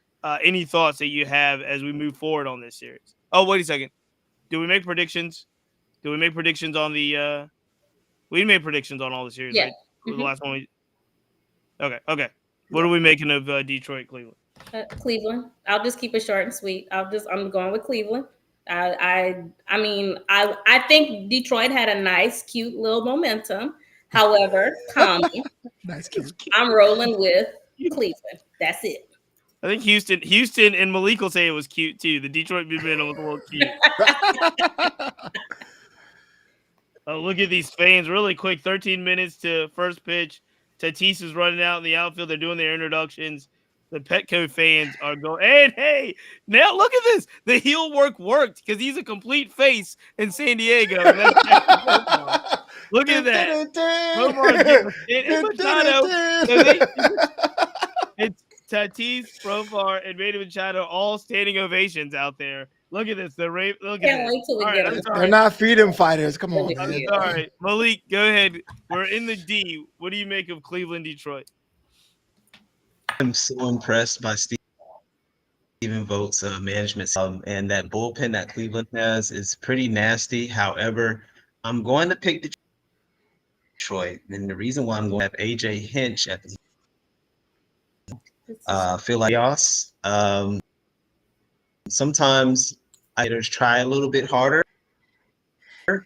Speaker 1: any thoughts that you have as we move forward on this series? Oh, wait a second. Do we make predictions? Do we make predictions on we made predictions on all the series,
Speaker 4: Yeah.
Speaker 1: right? The last one. Okay. What are we making of Detroit, Cleveland?
Speaker 4: Cleveland. I'll just keep it short and sweet. I'm going with Cleveland. I think Detroit had a nice, cute little momentum. However,
Speaker 2: Nice, cute.
Speaker 4: I'm rolling with Cleveland. That's it.
Speaker 1: I think Houston, and Malik will say it was cute too. The Detroit momentum was a little cute. Oh, look at these fans. Really quick, 13 minutes to first pitch. Tatis is running out in the outfield. They're doing their introductions. The Petco fans are going, and hey, now look at this. The heel work worked because he's a complete face in San Diego. And that's look at that. It's Tatis, Profar, and Manny Machado all standing ovations out there. Look at this. Look at
Speaker 4: Can't wait till we get them.
Speaker 2: They're not freedom fighters. Come on,
Speaker 1: I'm
Speaker 2: man.
Speaker 1: sorry. Malik, go ahead. We're in the D. What do you make of Cleveland, Detroit?
Speaker 3: I'm so impressed by Stephen Vogt's management, and that bullpen that Cleveland has is pretty nasty. However, I'm going to pick Detroit, and the reason why I'm going to have AJ Hinch at the feel like chaos. Sometimes fighters try a little bit harder,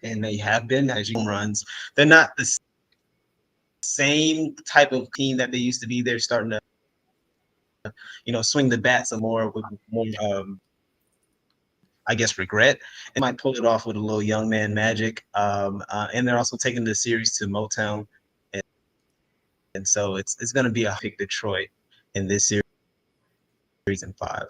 Speaker 3: and they have been as you runs. They're not the same type of team that they used to be. They're starting to, swing the bat some more with more, I guess, regret. They might pull it off with a little young man magic. And they're also taking the series to Motown, and so it's going to be a pick Detroit in this series in 5.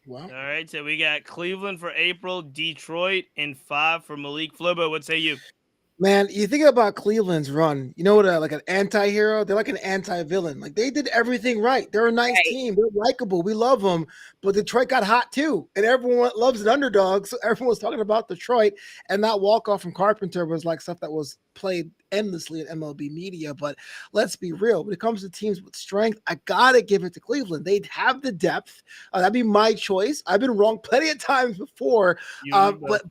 Speaker 2: Wow.
Speaker 1: All right, so we got Cleveland for April, Detroit in 5 for Malik. Flobo, what say you?
Speaker 2: Man, you think about Cleveland's run, you know what, like an anti-hero? They're like an anti-villain. Like, they did everything right. They're a nice team. They're likable. We love them. But Detroit got hot too. And everyone loves an underdog. So everyone was talking about Detroit. And that walk-off from Carpenter was like stuff that was played endlessly in MLB media. But let's be real. When it comes to teams with strength, I got to give it to Cleveland. They have the depth. That'd be my choice. I've been wrong plenty of times before. But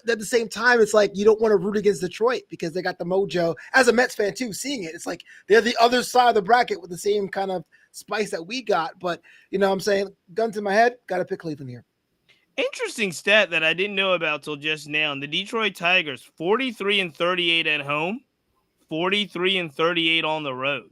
Speaker 2: at the same time, it's like you don't want to root against Detroit because they got the mojo. As a Mets fan too, seeing it, it's like they're the other side of the bracket with the same kind of spice that we got. But you know what I'm saying, gun to my head, got to pick Cleveland here.
Speaker 1: Interesting stat that I didn't know about till just now. The Detroit Tigers, 43-38 at home, 43-38 on the road.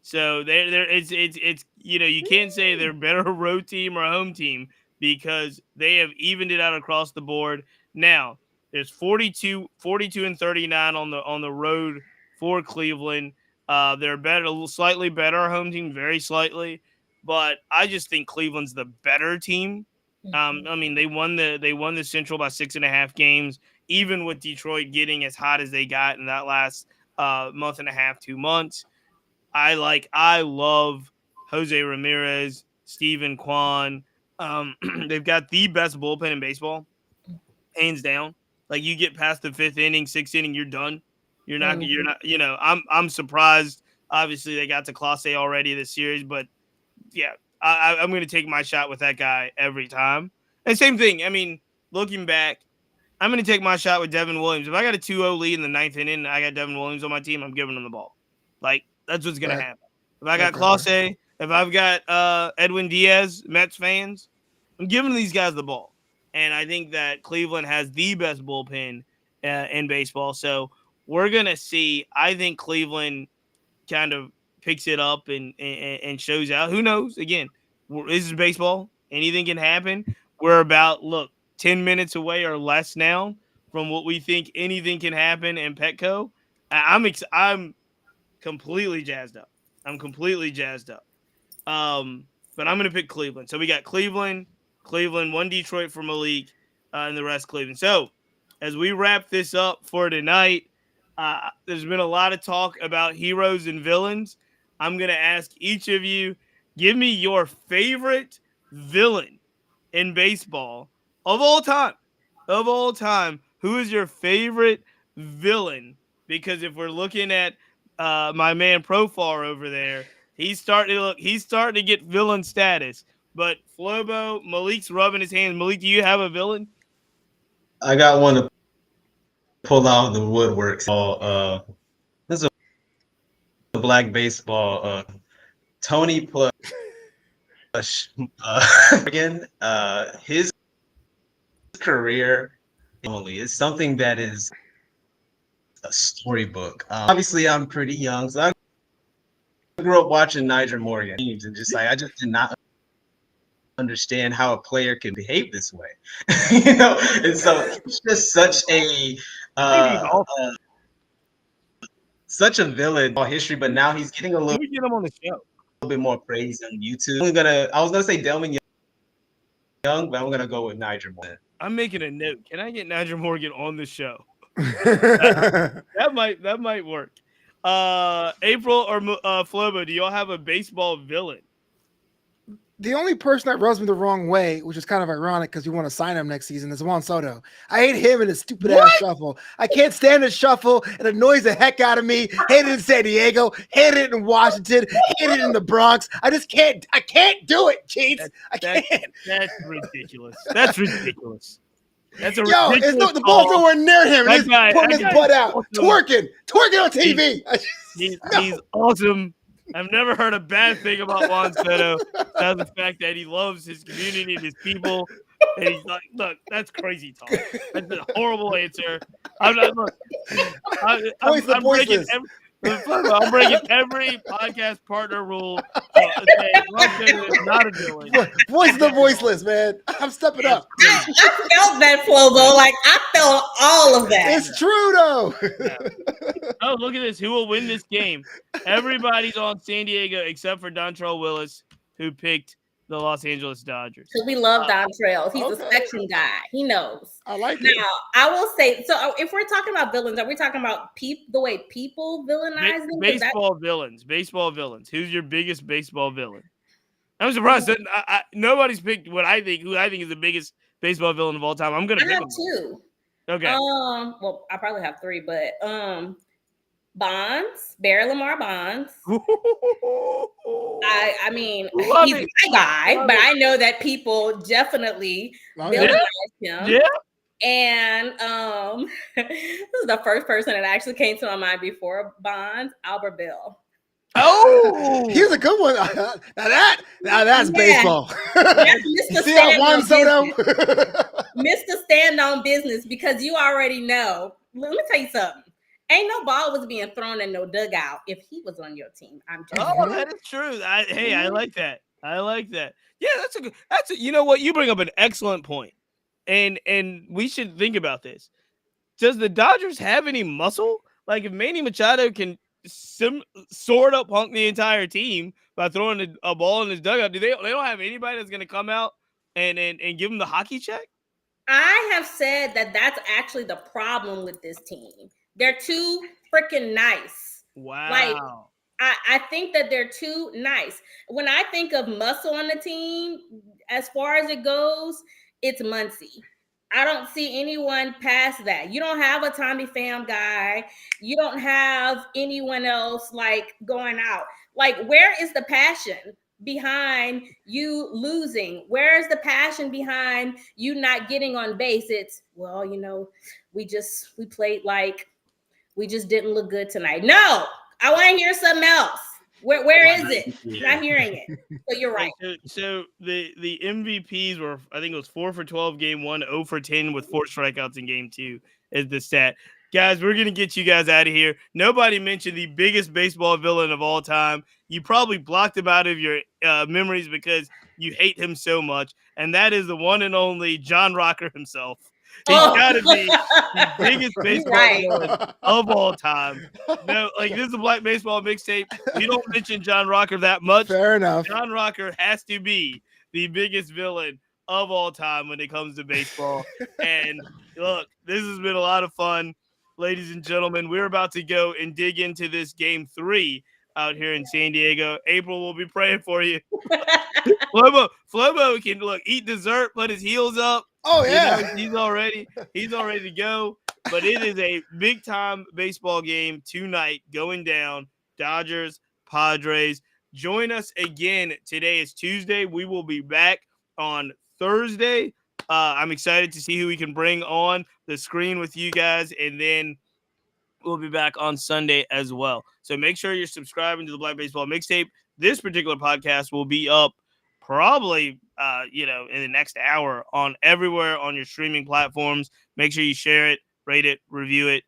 Speaker 1: So it's you can't say they're better road team or home team because they have evened it out across the board. Now there's 42-39 on the road for Cleveland. They're better, slightly better home team, very slightly, but I just think Cleveland's the better team. I mean, they won the Central by 6.5 games, even with Detroit getting as hot as they got in that last month and a half, 2 months. I love Jose Ramirez, Steven Kwan. They've got the best bullpen in baseball, hands down. Like, you get past the 5th inning, 6th inning, you're done. You're not. I'm surprised. Obviously, they got to Class A already this series, but yeah, I'm going to take my shot with that guy every time. And same thing. I mean, looking back, I'm going to take my shot with Devin Williams. If I got a 2-0 lead in the 9th inning and I got Devin Williams on my team, I'm giving him the ball. Like, that's what's going to happen. If I got Class A, if I've got Edwin Diaz, Mets fans, I'm giving these guys the ball. And I think that Cleveland has the best bullpen in baseball. So we're going to see. I think Cleveland kind of picks it up and shows out. Who knows? Again, this is baseball. Anything can happen. We're about, 10 minutes away or less now from what we think anything can happen in Petco. I'm completely jazzed up. But I'm going to pick Cleveland. So we got Cleveland, 1 Detroit for Malik, and the rest Cleveland. So as we wrap this up for tonight, there's been a lot of talk about heroes and villains. I'm going to ask each of you, give me your favorite villain in baseball of all time. Who is your favorite villain? Because if we're looking at my man Profar over there, he's starting to get villain status. But Flobo, Malik's rubbing his hands. Malik, do you have a villain?
Speaker 3: I got one to pull out the woodwork. This is a Black Baseball, Tony plus again, his career only is something that is a storybook. Obviously, I'm pretty young, so I grew up watching Nigel Morgan games and just I just did not understand how a player can behave this way, And so it's just uh, such a villain in history, but now he's getting a little
Speaker 1: We get him on the show.
Speaker 3: bit more praise on YouTube. I was gonna say Delvin Young, but I'm gonna go with Nigel Morgan.
Speaker 1: I'm making a note. Can I get Nigel Morgan on the show? that might work. April or Flobo, do y'all have a baseball villain?
Speaker 2: The only person that rubs me the wrong way, which is kind of ironic because we want to sign him next season, is Juan Soto. I hate him and his stupid ass shuffle. I can't stand his shuffle. It annoys the heck out of me. Hate it in San Diego. Hate it in Washington. Hate it in the Bronx. I just can't. I can't do it, Cheats. I can't.
Speaker 1: That's ridiculous. That's ridiculous. That's a
Speaker 2: Yo,
Speaker 1: ridiculous
Speaker 2: the ball's nowhere near him.
Speaker 1: That
Speaker 2: He's
Speaker 1: guy-
Speaker 2: putting
Speaker 1: that
Speaker 2: his
Speaker 1: guy
Speaker 2: butt
Speaker 1: is
Speaker 2: out,
Speaker 1: awesome.
Speaker 2: twerking on TV.
Speaker 1: He's awesome. I've never heard a bad thing about Juan Soto. That's the fact that he loves his community and his people. And he's like, look, that's crazy talk. That's a horrible answer. I'm breaking every podcast partner rule. Juan Soto is not a villain.
Speaker 2: Voice of the voiceless, man. I'm stepping up.
Speaker 4: I felt that, Flobo. Like, I felt all of that.
Speaker 2: It's true, though.
Speaker 1: Yeah. Oh, look at this. Who will win this game? Everybody's on San Diego except for Dontrell Willis, who picked the Los Angeles Dodgers.
Speaker 4: Because we love Dontrell. He's a section guy. He knows.
Speaker 2: I like it.
Speaker 4: Now, I will say, so if we're talking about villains, are we talking about the way people villainize them?
Speaker 1: Baseball villains. Who's your biggest baseball villain? I'm surprised that nobody's picked who I think is the biggest baseball villain of all time. I'm gonna pick
Speaker 4: have
Speaker 1: him.
Speaker 4: two.
Speaker 1: Okay.
Speaker 4: Well, I probably have three, but Bonds, Barry Lamar Bonds. I mean, he's my guy, but I know that people definitely villainize him.
Speaker 1: Yeah.
Speaker 4: And this is the first person that actually came to my mind before Bonds, Albert Bell.
Speaker 2: Oh, here's a good one. Now that's baseball.
Speaker 4: Mr.
Speaker 2: See how Juan Soto?
Speaker 4: Mr. Stand on business, because you already know. Let me tell you something. Ain't no ball was being thrown in no dugout if he was on your team. I'm just
Speaker 1: that is true. I like that. I like that. Yeah, that's you know what? You bring up an excellent point. And we should think about this. Does the Dodgers have any muscle? Like if Manny Machado can sort of punk the entire team by throwing a ball in his dugout, they don't have anybody that's going to come out and give them the hockey check?
Speaker 4: I have said that that's actually the problem with this team. They're too freaking nice.
Speaker 1: Wow.
Speaker 4: Like, I think that they're too nice. When I think of muscle on the team, as far as it goes, it's Muncy. I don't see anyone past that. You don't have a Tommy Pham guy. You don't have anyone else like going out. Like, where is the passion behind you losing? Where is the passion behind you not getting on base? It's, well, we played like we just didn't look good tonight. No, I want to hear something else. Where is it? Yeah. Not hearing it. So you're right.
Speaker 1: So the MVPs were, I think it was 4 for 12 game 1, 0 for 10 with 4 strikeouts in game 2 is the stat. Guys, we're going to get you guys out of here. Nobody mentioned the biggest baseball villain of all time. You probably blocked him out of your memories because you hate him so much. And that is the one and only John Rocker himself. He's got to be the biggest baseball villain of all time. No, like this is a Black Baseball Mixtape. We don't mention John Rocker that much.
Speaker 2: Fair enough.
Speaker 1: John Rocker has to be the biggest villain of all time when it comes to baseball. And look, this has been a lot of fun, ladies and gentlemen. We're about to go and dig into this game 3 out here in San Diego. April will be praying for you. Flobo can eat dessert, put his heels up.
Speaker 2: Oh yeah,
Speaker 1: he's all ready to go. But it is a big time baseball game tonight going down. Dodgers, Padres. Join us again. Today is Tuesday. We will be back on Thursday. I'm excited to see who we can bring on the screen with you guys, and then will be back on Sunday as well. So make sure you're subscribing to the Black Baseball Mixtape. This particular podcast will be up probably, in the next hour on everywhere on your streaming platforms. Make sure you share it, rate it, review it.